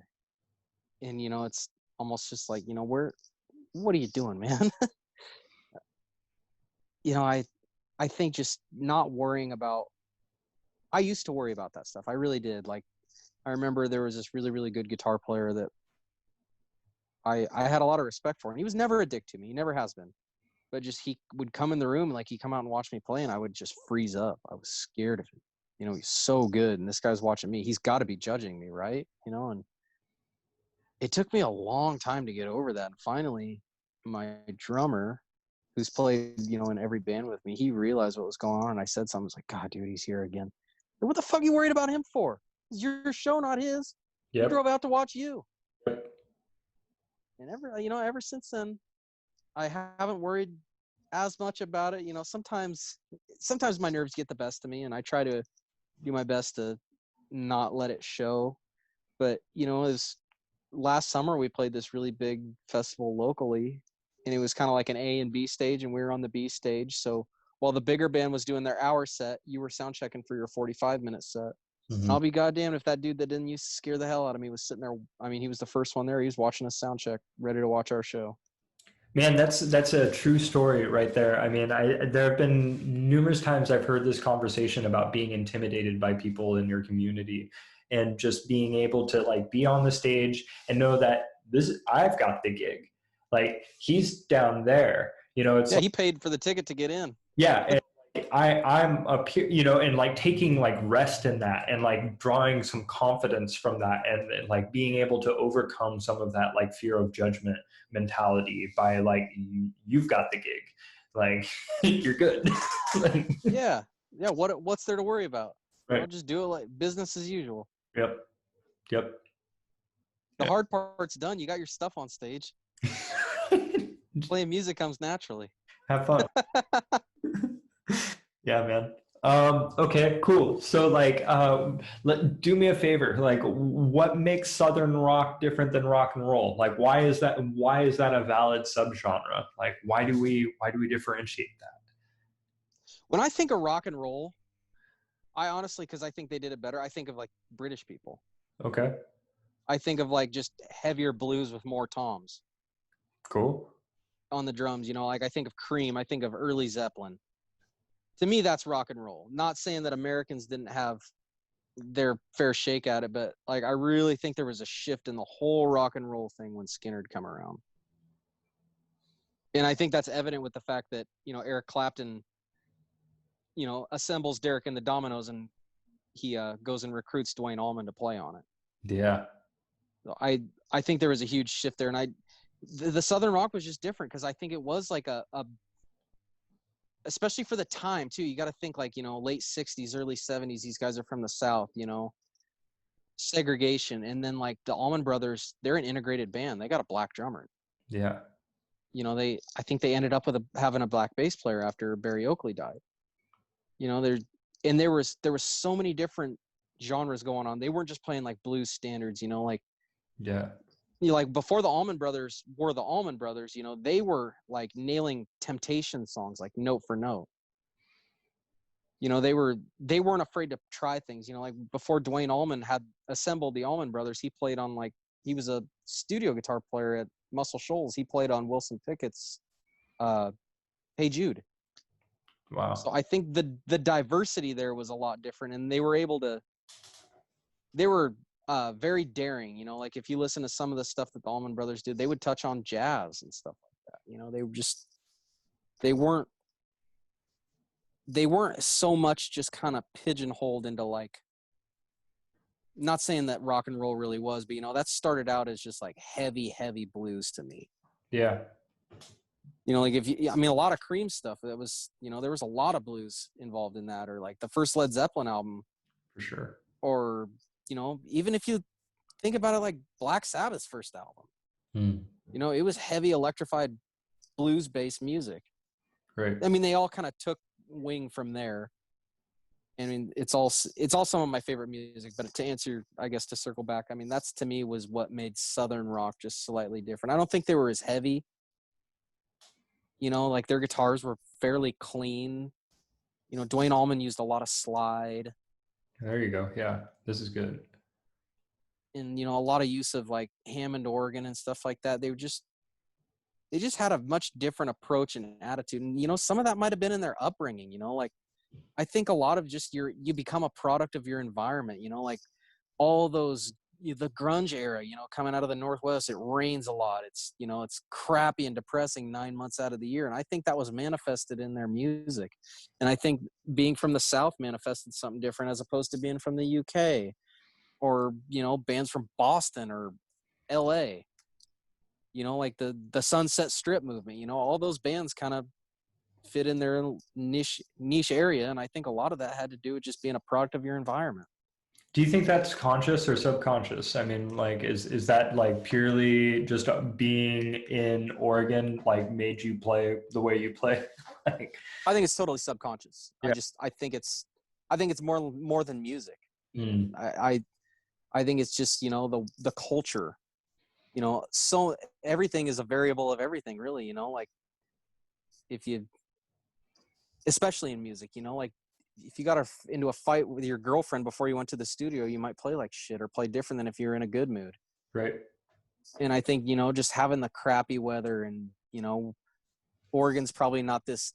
and it's almost just like, what are you doing, man? you know, I I think just not worrying about, I used to worry about that stuff. I really did. Like I remember there was this really, really good guitar player that I had a lot of respect for, and he was never a dick to me. He never has been. But just he would come in the room, like he'd come out and watch me play, and I would just freeze up. I was scared of him. He's so good, and this guy's watching me. He's got to be judging me, right? And it took me a long time to get over that. And finally, my drummer, who's played, in every band with me, he realized what was going on. And I said something, I was like, God, dude, he's here again. What the fuck are you worried about him for? It's your show, not his. He yep, drove out to watch you. yep. And ever since then, I haven't worried as much about it. Sometimes my nerves get the best of me, and I try to do my best to not let it show. But, it was last summer we played this really big festival locally, and it was kind of like an A and B stage, and we were on the B stage. So while the bigger band was doing their hour set, you were sound checking for your 45-minute set. And Mhm. I'll be goddamned if that dude that didn't used to scare the hell out of me was sitting there. I mean, he was the first one there. He was watching us sound check, ready to watch our show. Man, that's a true story right there. I mean, there have been numerous times I've heard this conversation about being intimidated by people in your community, and just being able to like be on the stage and know that this I've got the gig. Like he's down there. It's Yeah, like, he paid for the ticket to get in. yeah, and like, I'm up here, and like taking like rest in that, and like drawing some confidence from that, and like being able to overcome some of that like fear of judgment mentality by like you've got the gig, like you're good. Like, Yeah, yeah. What's there to worry about? right. Just do it like business as usual. Yep. Yep. The hard part's done. You got your stuff on stage. Yep. Playing music comes naturally. Have fun. Yeah, man. Okay, cool. So like do me a favor. Like what makes Southern rock different than rock and roll? Like why is that a valid subgenre? Like why do we differentiate that? When I think of rock and roll, I honestly, because I think they did it better, I think of like British people. Okay. I think of like just heavier blues with more toms Cool. on the drums. Like I think of Cream. I think of early Zeppelin. To me, that's rock and roll. Not saying that Americans didn't have their fair shake at it, but like I really think there was a shift in the whole rock and roll thing when Skinner had come around. And I think that's evident with the fact that, Eric Clapton, assembles Derek and the Dominoes, and he goes and recruits Dwayne Allman to play on it. Yeah. So I think there was a huge shift there, and the Southern rock was just different because I think it was like a especially for the time too. You got to think like, late 60s, early 70s, these guys are from the South, segregation. And then like the Allman Brothers, they're an integrated band. They got a black drummer. Yeah. I think they ended up with having a black bass player after Barry Oakley died. There was so many different genres going on. They weren't just playing like blues standards, like, yeah. Like before the Allman Brothers were the Allman Brothers, they were like nailing Temptation songs, like note for note. They weren't afraid to try things, like before Dwayne Allman had assembled the Allman Brothers, he played on he was a studio guitar player at Muscle Shoals. He played on Wilson Pickett's Hey Jude. Wow. So I think the diversity there was a lot different, and they were very daring, like if you listen to some of the stuff that the Allman Brothers did, they would touch on jazz and stuff like that. They weren't so much just kind of pigeonholed into like, not saying that rock and roll really was, but that started out as just like heavy blues to me. Yeah. Like a lot of Cream stuff, that was, there was a lot of blues involved in that, or like the first Led Zeppelin album. For sure. Or, even if you think about it, like Black Sabbath's first album, it was heavy electrified blues-based music. Right. I mean, they all kind of took wing from there. I mean, it's all some of my favorite music, but to answer, I guess, to circle back, I mean, that's to me was what made Southern rock just slightly different. I don't think they were as heavy. Like their guitars were fairly clean. Dwayne Allman used a lot of slide. There you go. Yeah, this is good. And, a lot of use of like Hammond organ and stuff like that. They just had a much different approach and attitude. And, some of that might've been in their upbringing, like, I think a lot of just you become a product of your environment, like all those, the grunge era, coming out of the Northwest, it rains a lot. It's, it's crappy and depressing 9 months out of the year. And I think that was manifested in their music. And I think being from the South manifested something different as opposed to being from the UK or, bands from Boston or LA, like the Sunset Strip movement, all those bands kind of fit in their niche area. And I think a lot of that had to do with just being a product of your environment. Do you think that's conscious or subconscious? I mean, like, is that like purely just being in Oregon, like made you play the way you play? Like, I think it's totally subconscious. Yeah. I think it's more than music. Mm. I think it's just, the culture, so everything is a variable of everything really, like especially in music, like if you got into a fight with your girlfriend before you went to the studio, you might play like shit or play different than if you're in a good mood. Right. And I think, just having the crappy weather and, Oregon's probably not this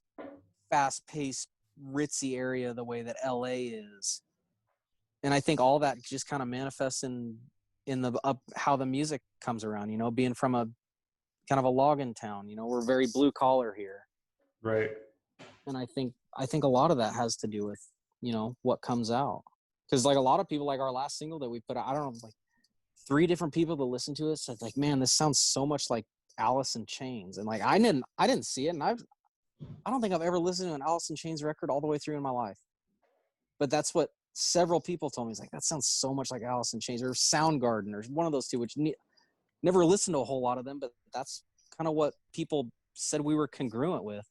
fast-paced, ritzy area the way that LA is. And I think all that just kind of manifests in how the music comes around, being from a kind of a logging town, we're very blue collar here. Right. And I think a lot of that has to do with, what comes out. Because like a lot of people, like our last single that we put out, I don't know, like 3 different people that listened to it said like, man, this sounds so much like Alice in Chains. And like, I didn't see it. And I don't think I've ever listened to an Alice in Chains record all the way through in my life. But that's what several people told me. It's like, that sounds so much like Alice in Chains or Soundgarden or one of those two, which never listened to a whole lot of them, but that's kind of what people said we were congruent with.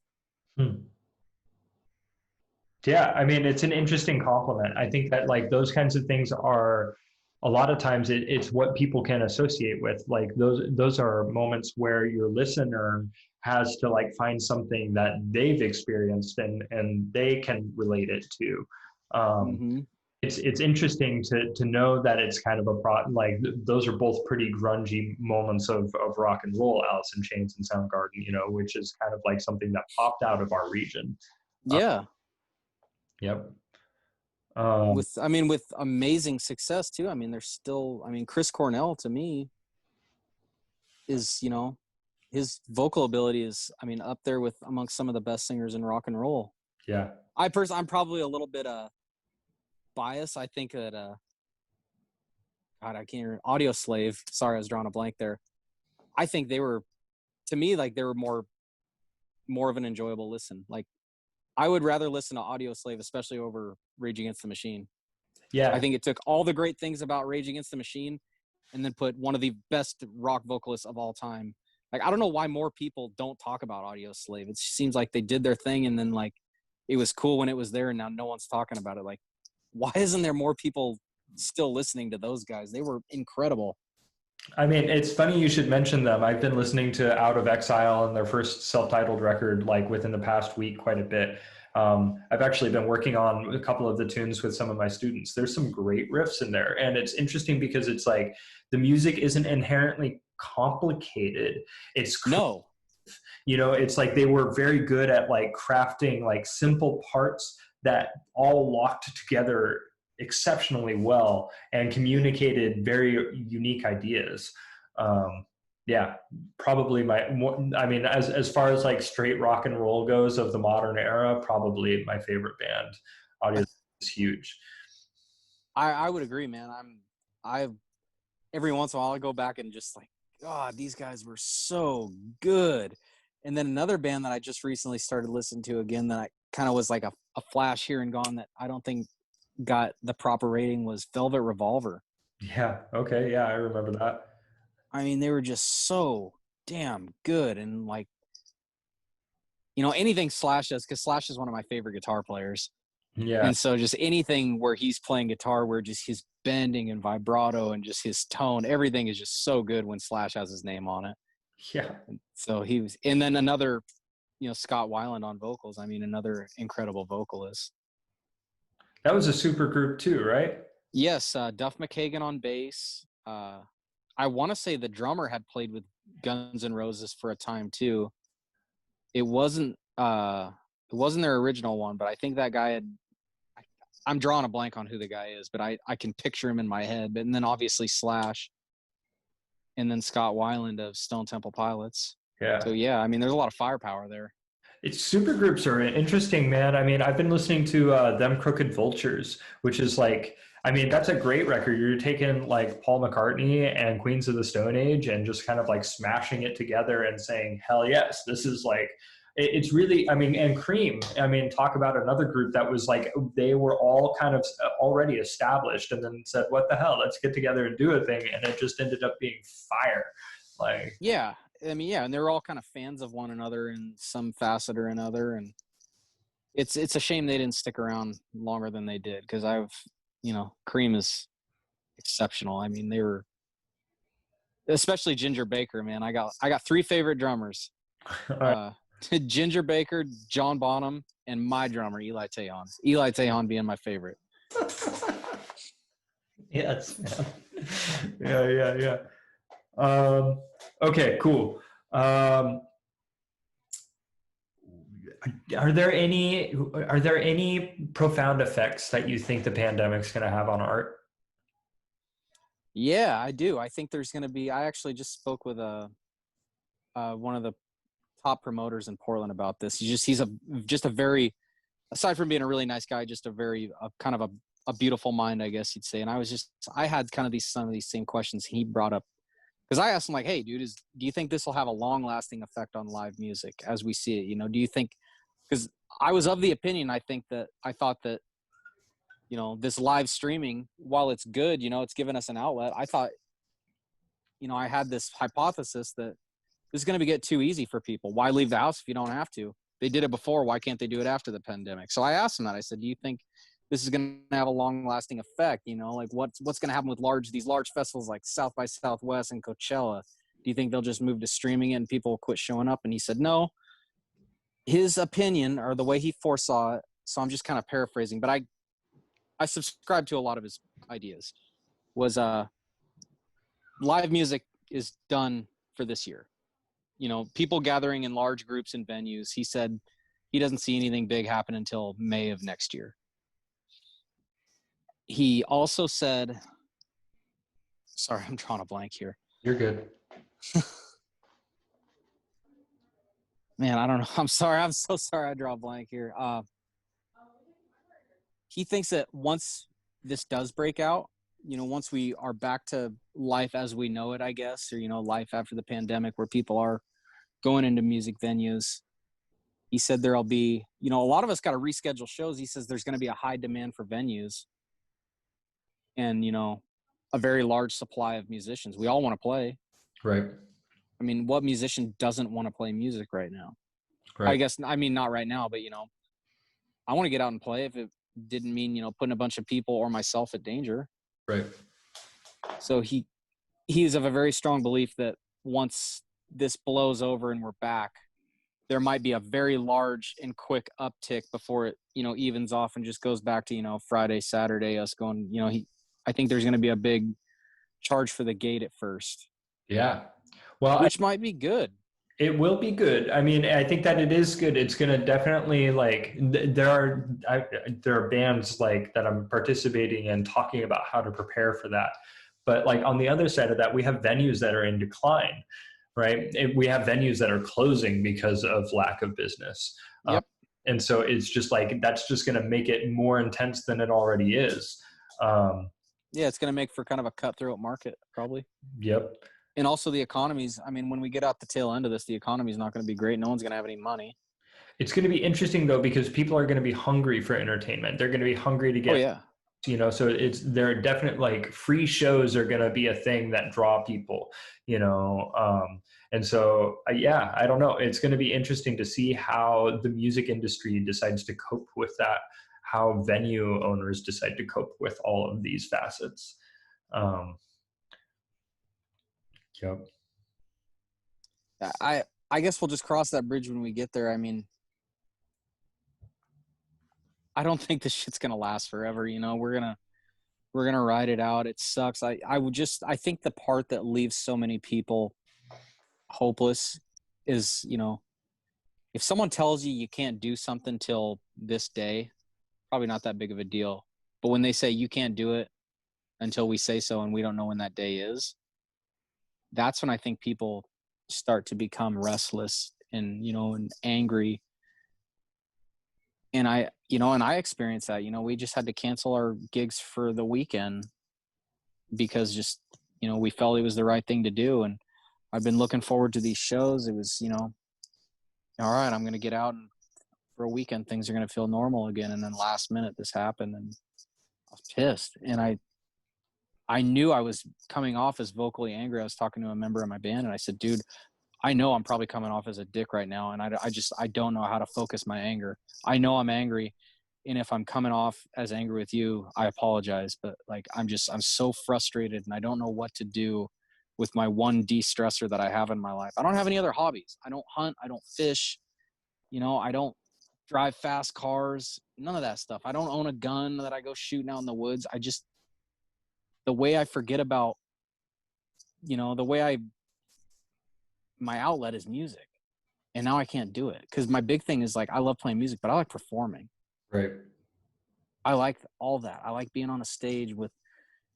Yeah, I mean, it's an interesting compliment. I think that like those kinds of things are a lot of times it's what people can associate with. Like those are moments where your listener has to like find something that they've experienced and they can relate it to. It's interesting to know that it's kind of like those are both pretty grungy moments of rock and roll, Alice in Chains and Soundgarden, which is kind of like something that popped out of our region. Yeah. Yep. Um, with amazing success too. I mean, there's still, I mean, Chris Cornell to me is, his vocal ability is, I mean, up there with amongst some of the best singers in rock and roll. yeah, I'm probably a little bit biased. I think that God, I can't remember. Audio Slave. Sorry, I was drawing a blank there. I think they were, to me, like they were more of an enjoyable listen. Like I would rather listen to Audio Slave, especially over Rage Against the Machine. I yeah. think it took all the great things about Rage Against the Machine and then put one of the best rock vocalists of all time. Like, I don't know why more people don't talk about Audio Slave. It seems like they did their thing and then, like, it was cool when it was there and now no one's talking about it. Like, why isn't there more people still listening to those guys? They were incredible. I mean, it's funny you should mention them. I've been listening to Out of Exile and their first self-titled record, like within the past week, quite a bit. I've actually been working on a couple of the tunes with some of my students. There's some great riffs in there, and it's interesting because it's like the music isn't inherently complicated. It's No. it's like they were very good at like crafting like simple parts that all locked together exceptionally well and communicated very unique ideas. Yeah, probably I mean, as far as like straight rock and roll goes of the modern era, probably my favorite band. Audio is huge. I would agree, man. I every once in a while I go back and just like, God, these guys were so good. And then another band that I just recently started listening to again that I kind of was like a flash here and gone that I don't think got the proper rating was Velvet Revolver. Yeah. Okay. Yeah, I remember that. I mean, they were just so damn good. And like, anything Slash does, because Slash is one of my favorite guitar players. Yeah. And so just anything where he's playing guitar, where just his bending and vibrato and just his tone, everything is just so good when Slash has his name on it. Yeah. So he was, and then another, Scott Weiland on vocals. I mean, another incredible vocalist. That was a super group too, right? Yes, Duff McKagan on bass. I want to say the drummer had played with Guns N' Roses for a time too. It wasn't their original one, but I think that guy had. I'm drawing a blank on who the guy is, but I can picture him in my head. And then obviously Slash, and then Scott Weiland of Stone Temple Pilots. Yeah. So yeah, I mean, there's a lot of firepower there. It's super groups are interesting, man. I mean, I've been listening to Them Crooked Vultures, which is like, I mean, that's a great record. You're taking like Paul McCartney and Queens of the Stone Age and just kind of like smashing it together and saying, hell yes, this is like, it's really, I mean, and Cream, I mean, talk about another group that was like, they were all kind of already established and then said, what the hell, let's get together and do a thing. And it just ended up being fire. Like, Yeah. I mean, yeah, and they're all kind of fans of one another in some facet or another, and it's a shame they didn't stick around longer than they did because Cream is exceptional. I mean, they were, especially Ginger Baker, man. I got three favorite drummers: Ginger Baker, John Bonham, and my drummer Eli Tejon. Eli Tejon being my favorite. yes, man. Yeah. Okay, cool. Are there any profound effects that you think the pandemic's going to have on art? Yeah, I do. I think there's going to be. I actually just spoke with one of the top promoters in Portland about this. He's just a very, aside from being a really nice guy, just a very kind of a beautiful mind, I guess you'd say. And I had kind of some of these same questions he brought up. Because I asked him, like, hey, dude, do you think this will have a long-lasting effect on live music as we see it? Do you think – because I was of the opinion, I thought that, this live streaming, while it's good, it's given us an outlet. I thought, I had this hypothesis that this is going to get too easy for people. Why leave the house if you don't have to? They did it before. Why can't they do it after the pandemic? So I asked him that. I said, do you think this is going to have a long-lasting effect? Like what's going to happen with these large festivals like South by Southwest and Coachella? Do you think they'll just move to streaming it and people will quit showing up? And he said, no. His opinion, or the way he foresaw it, so I'm just kind of paraphrasing, but I subscribe to a lot of his ideas, was live music is done for this year. People gathering in large groups in venues. He said he doesn't see anything big happen until May of next year. he also said, sorry, I'm drawing a blank here. You're good. Man, I don't know. I'm sorry. I'm so sorry I draw a blank here. He thinks that once this does break out, once we are back to life as we know it, I guess, or, life after the pandemic where people are going into music venues, he said there'll be, a lot of us got to reschedule shows. He says there's going to be a high demand for venues and, a very large supply of musicians. We all want to play. Right. I mean, what musician doesn't want to play music right now? Right. I guess, I mean, not right now, but, I want to get out and play if it didn't mean, putting a bunch of people or myself at danger. Right. So he is of a very strong belief that once this blows over and we're back, there might be a very large and quick uptick before it, evens off and just goes back to, Friday, Saturday, us going, I think there's going to be a big charge for the gate at first. Yeah. Well, which might be good. It will be good. I mean, I think that it is good. It's going to definitely there are bands like that I'm participating in talking about how to prepare for that. But like on the other side of that, we have venues that are in decline, right? We have venues that are closing because of lack of business. Yep. And so it's just like, that's just going to make it more intense than it already is. Yeah, it's going to make for kind of a cutthroat market, probably. Yep. And also the economies. I mean, when we get out the tail end of this, the economy is not going to be great. No one's going to have any money. It's going to be interesting though, because people are going to be hungry for entertainment. They're going to be hungry to get, so they're definite, like free shows are going to be a thing that draw people, and so, yeah, I don't know. It's going to be interesting to see how the music industry decides to cope with that, how venue owners decide to cope with all of these facets. Yep. I guess we'll just cross that bridge when we get there. I mean, I don't think this shit's gonna last forever. We're gonna ride it out. It sucks. I think the part that leaves so many people hopeless is, if someone tells you can't do something till this day, probably not that big of a deal. But when they say you can't do it until we say so, and we don't know when that day is, that's when I think people start to become restless and, and angry. And I experienced that, we just had to cancel our gigs for the weekend because just, we felt it was the right thing to do. And I've been looking forward to these shows. It was, all right, I'm going to get out and for a weekend, things are going to feel normal again. And then last minute this happened and I was pissed. And I knew I was coming off as vocally angry. I was talking to a member of my band and I said, dude, I know I'm probably coming off as a dick right now. And I don't know how to focus my anger. I know I'm angry. And if I'm coming off as angry with you, I apologize. But like, I'm so frustrated and I don't know what to do with my one de-stressor that I have in my life. I don't have any other hobbies. I don't hunt. I don't fish. I don't drive fast cars, none of that stuff. I don't own a gun that I go shooting out in the woods. The way I forget about, my outlet is music. And now I can't do it. Cause my big thing is like, I love playing music, but I like performing. Right. I like all that. I like being on a stage with,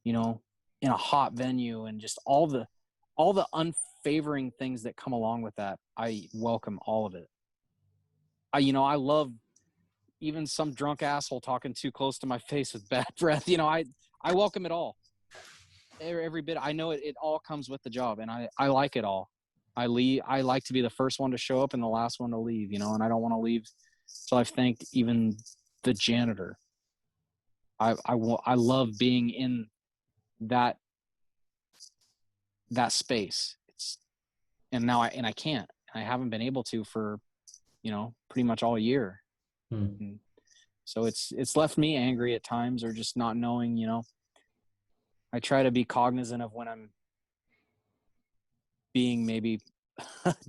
in a hot venue and just all the unfavoring things that come along with that. I welcome all of it. I love even some drunk asshole talking too close to my face with bad breath. I welcome it all. Every bit. I know it all comes with the job and I like it all. I like to be the first one to show up and the last one to leave, and I don't want to leave till I've thanked even the janitor. I love being in that space. I can't. I haven't been able to for, pretty much all year. So it's left me angry at times or just not knowing, I try to be cognizant of when I'm being maybe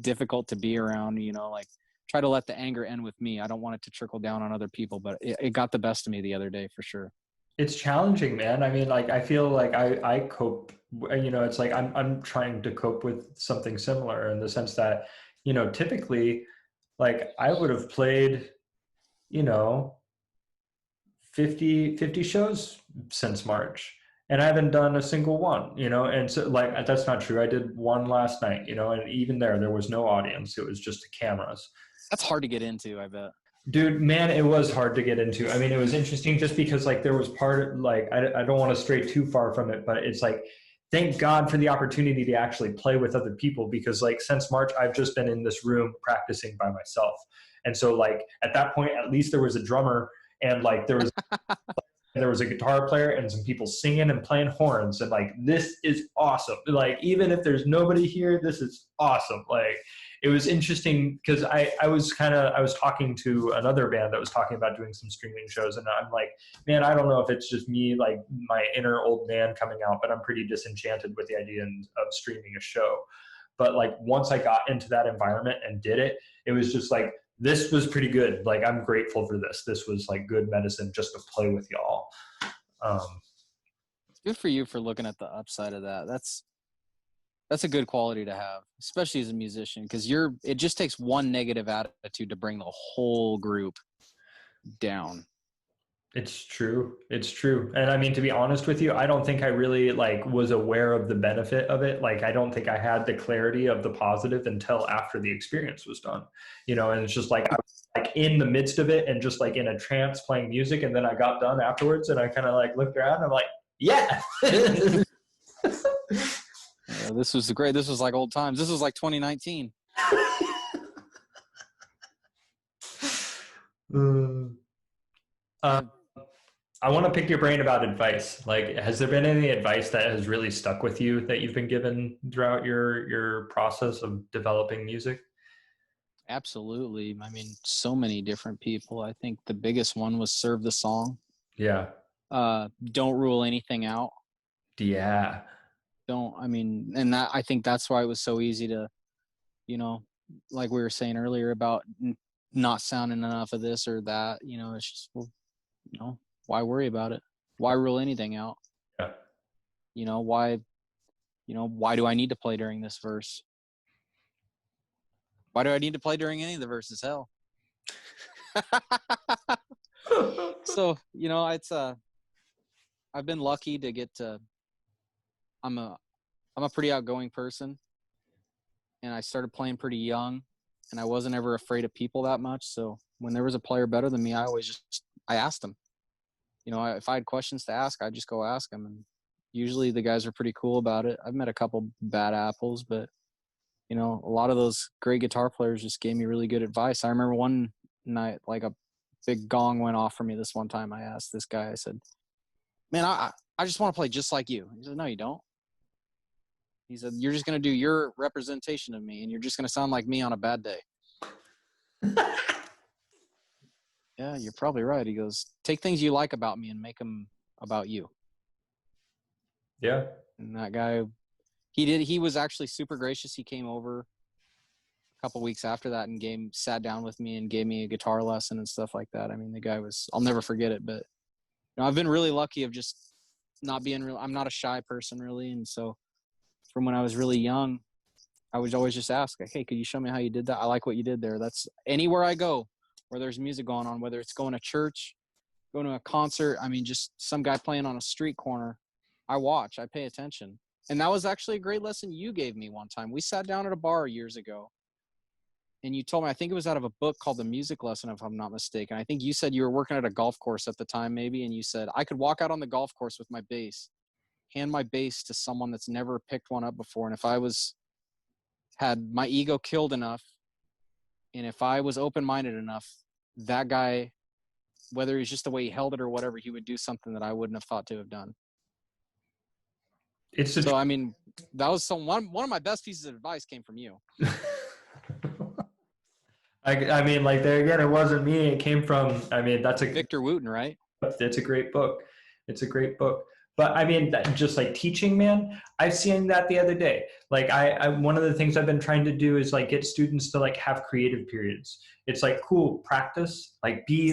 difficult to be around, like try to let the anger end with me. I don't want it to trickle down on other people, but it got the best of me the other day for sure. It's challenging, man. I mean, like, I feel like I cope, it's like I'm trying to cope with something similar in the sense that, typically, like I would have played, 50 shows since March. And I haven't done a single one, you know? And so like, that's not true. I did one last night, you know, and even there was no audience. It was just cameras. That's hard to get into, I bet. Dude, man, it was hard to get into. I mean, it was interesting just because like there was part of like, I don't want to stray too far from it, but it's like, thank God for the opportunity to actually play with other people, because like since March, I've just been in this room practicing by myself. And so like at that point, at least there was a drummer, and like there was a guitar player and some people singing and playing horns, and like this is awesome. Like even if there's nobody here, this is awesome. Like it was interesting because I was talking to another band that was talking about doing some streaming shows, and I'm like, man, I don't know if it's just me, like my inner old man coming out, but I'm pretty disenchanted with the idea of streaming a show. But like once I got into that environment and did it, it was just like, this was pretty good. Like I'm grateful for this. This was like good medicine just to play with y'all. It's good for you for looking at the upside of that. That's a good quality to have, especially as a musician, because it just takes one negative attitude to bring the whole group down. It's true. It's true. And I mean, to be honest with you, I don't think I really like was aware of the benefit of it. Like, I don't think I had the clarity of the positive until after the experience was done, you know, and it's just like, I was like in the midst of it and just like in a trance playing music. And then I got done afterwards and I kind of like looked around and I'm like, yeah. This was great. This was like old times. This was like 2019. I want to pick your brain about advice. Like, has there been any advice that has really stuck with you that you've been given throughout your process of developing music? Absolutely. I mean, so many different people. I think the biggest one was serve the song. Yeah. Don't rule anything out. Yeah. And I think that's why it was so easy to, you know, like we were saying earlier about not sounding enough of this or that, you know, it's just, well, you know, why worry about it? Why rule anything out? Yeah. Why do I need to play during this verse? Why do I need to play during any of the verses? Hell. So, you know, it's I've been lucky to get to, I'm a pretty outgoing person, and I started playing pretty young, and I wasn't ever afraid of people that much. So when there was a player better than me, I asked them. You know, if I had questions to ask, I'd just go ask them. And usually the guys are pretty cool about it. I've met a couple bad apples, but, you know, a lot of those great guitar players just gave me really good advice. I remember one night, like a big gong went off for me this one time. I asked this guy, I said, man, I just want to play just like you. He said, no, you don't. He said, you're just going to do your representation of me, and you're just going to sound like me on a bad day. Yeah, you're probably right. He goes, take things you like about me and make them about you. Yeah. And that guy, he was actually super gracious. He came over a couple weeks after that and sat down with me and gave me a guitar lesson and stuff like that. I mean, the guy I'll never forget it. But, you know, I've been really lucky of just not being I'm not a shy person really. And so from when I was really young, I would always just ask, like, hey, could you show me how you did that? I like what you did there. That's anywhere I go where there's music going on, whether it's going to church, going to a concert. I mean, just some guy playing on a street corner. I watch, I pay attention. And that was actually a great lesson you gave me one time. We sat down at a bar years ago, and you told me, I think it was out of a book called The Music Lesson, if I'm not mistaken. I think you said you were working at a golf course at the time maybe, and you said, I could walk out on the golf course with my bass, hand my bass to someone that's never picked one up before. And if I had my ego killed enough, and if I was open-minded enough, that guy, whether it's just the way he held it or whatever, he would do something that I wouldn't have thought to have done. I mean, that was one of my best pieces of advice came from you. I mean, like there again, it wasn't me. It came from, I mean, that's Victor Wooten, right? It's a great book. It's a great book. But I mean, just like teaching, man, I've seen that the other day. Like one of the things I've been trying to do is like get students to like have creative periods. It's like, cool, practice, be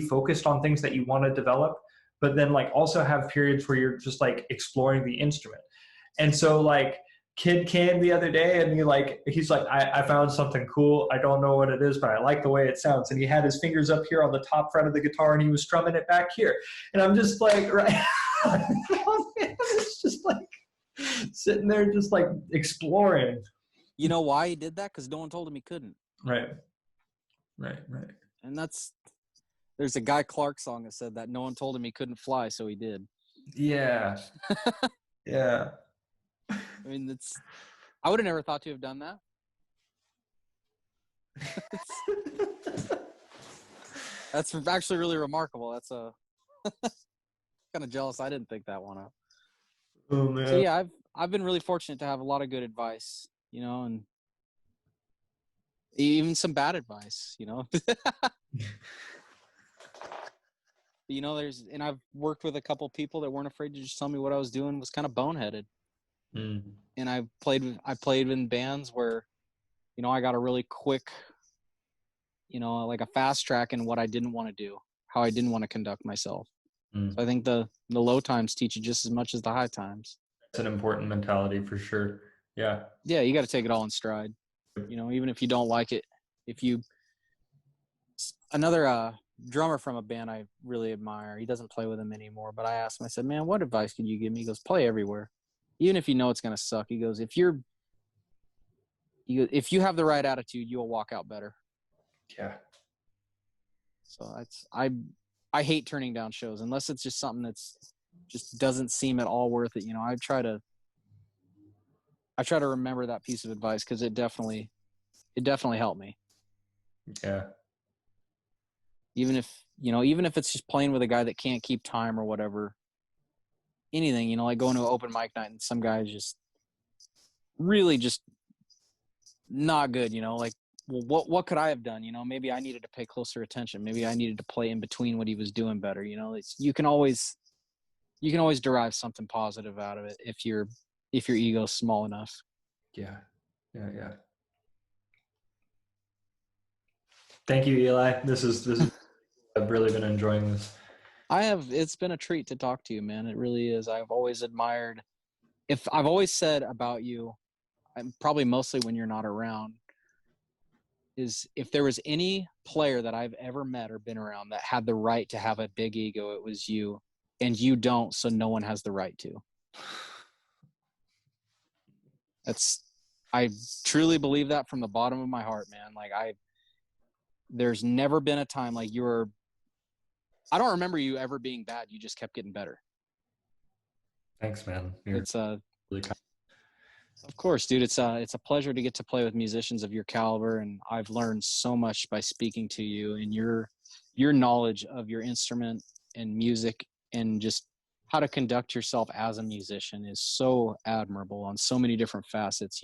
focused on things that you want to develop, but then like also have periods where you're just like exploring the instrument. And so like kid came the other day and he's like, I found something cool. I don't know what it is, but I like the way it sounds. And he had his fingers up here on the top fret of the guitar and he was strumming it back here. And I'm just like, right. It's just like sitting there just like exploring. You know why he did that? Because no one told him he couldn't. Right. And there's a Guy Clark song that said that no one told him he couldn't fly, so he did. Yeah. Yeah. I mean, I would have never thought to have done that. That's actually really remarkable. That's kind of jealous. I didn't think that one up. Oh man. So yeah, I've been really fortunate to have a lot of good advice, and even some bad advice, and I've worked with a couple people that weren't afraid to just tell me what I was doing was kind of boneheaded. And I played in bands where, I got a really quick, like a fast track in what I didn't want to do, how I didn't want to conduct myself. So I think the low times teach you just as much as the high times. It's an important mentality for sure. Yeah. Yeah, you got to take it all in stride. Even if you don't like it, another drummer from a band I really admire, he doesn't play with him anymore, but I asked him, I said, man, what advice could you give me? He goes, play everywhere. Even if you know it's going to suck. He goes, if you have the right attitude, you'll walk out better. Yeah. So I hate turning down shows unless it's just something that's just doesn't seem at all worth it. I try to remember that piece of advice because it definitely helped me. Yeah. Even if it's just playing with a guy that can't keep time or whatever, anything, like going to an open mic night and some guy's just really just not good, like, well, what could I have done? Maybe I needed to pay closer attention. Maybe I needed to play in between what he was doing better. You can always derive something positive out of it if your ego's small enough. Yeah. Thank you, Eli. This is I've really been enjoying this. It's been a treat to talk to you, man. It really is. I've always admired, I've always said about you, and probably mostly when you're not around, is if there was any player that I've ever met or been around that had the right to have a big ego, it was you. And you don't, so no one has the right to. I truly believe that from the bottom of my heart, man. Like there's never been a time like I don't remember you ever being bad. You just kept getting better. Thanks, man. It's really kind. Of course, dude. It's a pleasure to get to play with musicians of your caliber, and I've learned so much by speaking to you and your knowledge of your instrument and music and just how to conduct yourself as a musician is so admirable on so many different facets.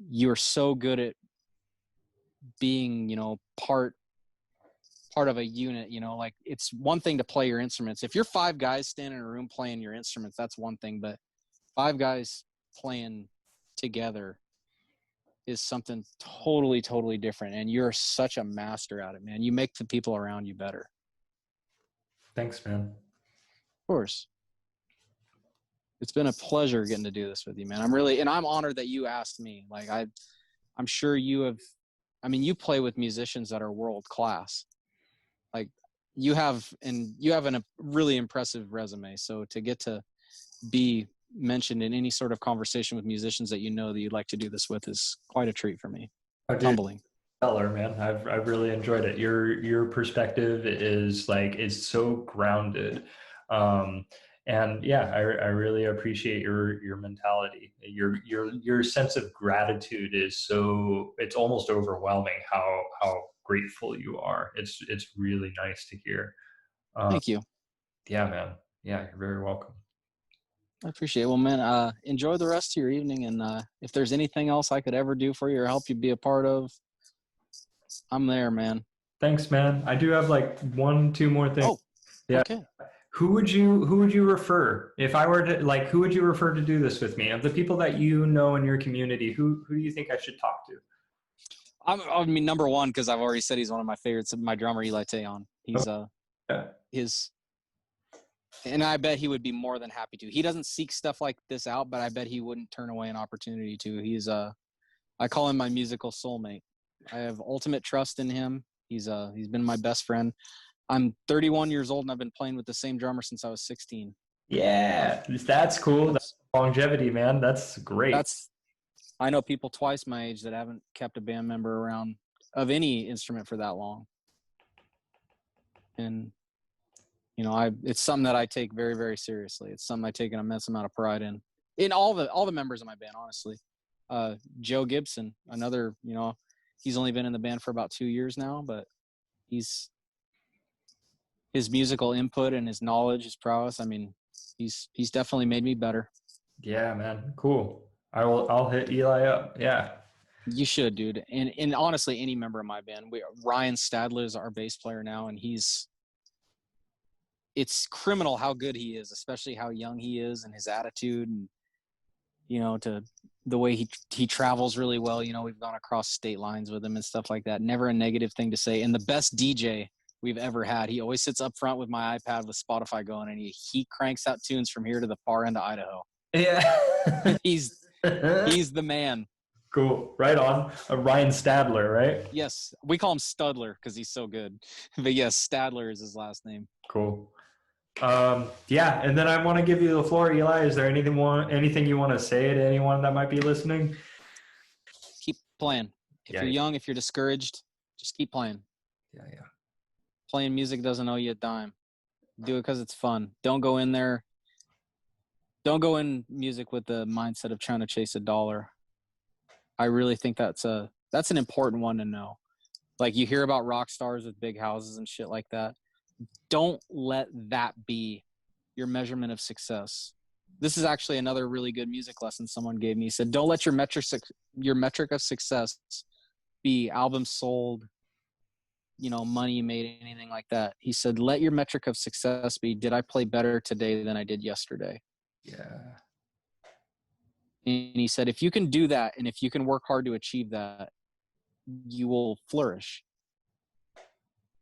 You're so good at being, part of a unit, like it's one thing to play your instruments. If you're 5 guys standing in a room playing your instruments, that's one thing, but 5 guys playing together is something totally, totally different. And you're such a master at it, man. You make the people around you better. Thanks, man. Of course. It's been a pleasure getting to do this with you, man. I'm honored that you asked me. Like I'm sure you play with musicians that are world class. Like you have a really impressive resume. So to get to be mentioned in any sort of conversation with musicians that that you'd like to do this with is quite a treat for me. Humbling. Stellar, man. I've really enjoyed it. Your perspective is so grounded. And yeah, I really appreciate your mentality. Your sense of gratitude is it's almost overwhelming how grateful you are. It's really nice to hear. Thank you. Yeah, man. Yeah, you're very welcome. I appreciate it. Well, man, enjoy the rest of your evening. And if there's anything else I could ever do for you or help you be a part of, I'm there, man. Thanks, man. I do have 1-2 more things. Oh, yeah. Okay. Who would you refer if I were to who would you refer to do this with me? Of the people that you know in your community, who do you think I should talk to? I mean, number one, because I've already said he's one of my favorites. My drummer, Eli Howard. He's And I bet he would be more than happy to. He doesn't seek stuff like this out, but I bet he wouldn't turn away an opportunity to. I call him my musical soulmate. I have ultimate trust in him. He's been my best friend. I'm 31 years old and I've been playing with the same drummer since I was 16. Yeah, that's cool. That's longevity, man. That's great. I know people twice my age that haven't kept a band member around of any instrument for that long. And it's something that I take very, very seriously. It's something I take an immense amount of pride in all the members of my band, honestly. Joe Gibson, another, he's only been in the band for about 2 years now, but his musical input and his knowledge, his prowess, I mean, he's definitely made me better. Yeah, man. Cool. I'll hit Eli up. Yeah. You should, dude. And honestly, any member of my band, Ryan Stadler is our bass player now, and it's criminal how good he is, especially how young he is and his attitude and, to the way he travels really well. We've gone across state lines with him and stuff like that. Never a negative thing to say. And the best DJ we've ever had. He always sits up front with my iPad with Spotify going, and he cranks out tunes from here to the far end of Idaho. Yeah. He's the man. Cool. Right on. Ryan Stadler, right? Yes. We call him Studler because he's so good. But yes, Stadler is his last name. Cool. Yeah, and then I want to give you the floor, Eli. Is there anything you want to say to anyone that might be listening? Keep playing. If you're young, if you're discouraged, just keep playing. Yeah. Playing music doesn't owe you a dime. Do it because it's fun. Don't go in music with the mindset of trying to chase a dollar. I really think that's an important one to know. Like, you hear about rock stars with big houses and shit like that. Don't let that be your measurement of success. This is actually another really good music lesson someone gave me. He said, don't let your metric of success be albums sold, money you made, anything like that. He said, let your metric of success be, did I play better today than I did yesterday? Yeah. And he said, if you can do that, and if you can work hard to achieve that, you will flourish.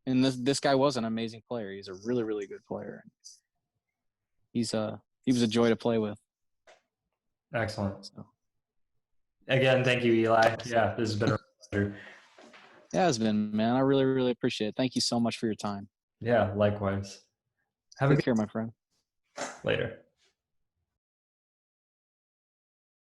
And this guy was an amazing player. He's a really, really good player. He was a joy to play with. Excellent. So. Again, thank you, Eli. Yeah, this has been a pleasure. Yeah, it's been, man. I really, really appreciate it. Thank you so much for your time. Yeah, likewise. Take care, my friend. Later.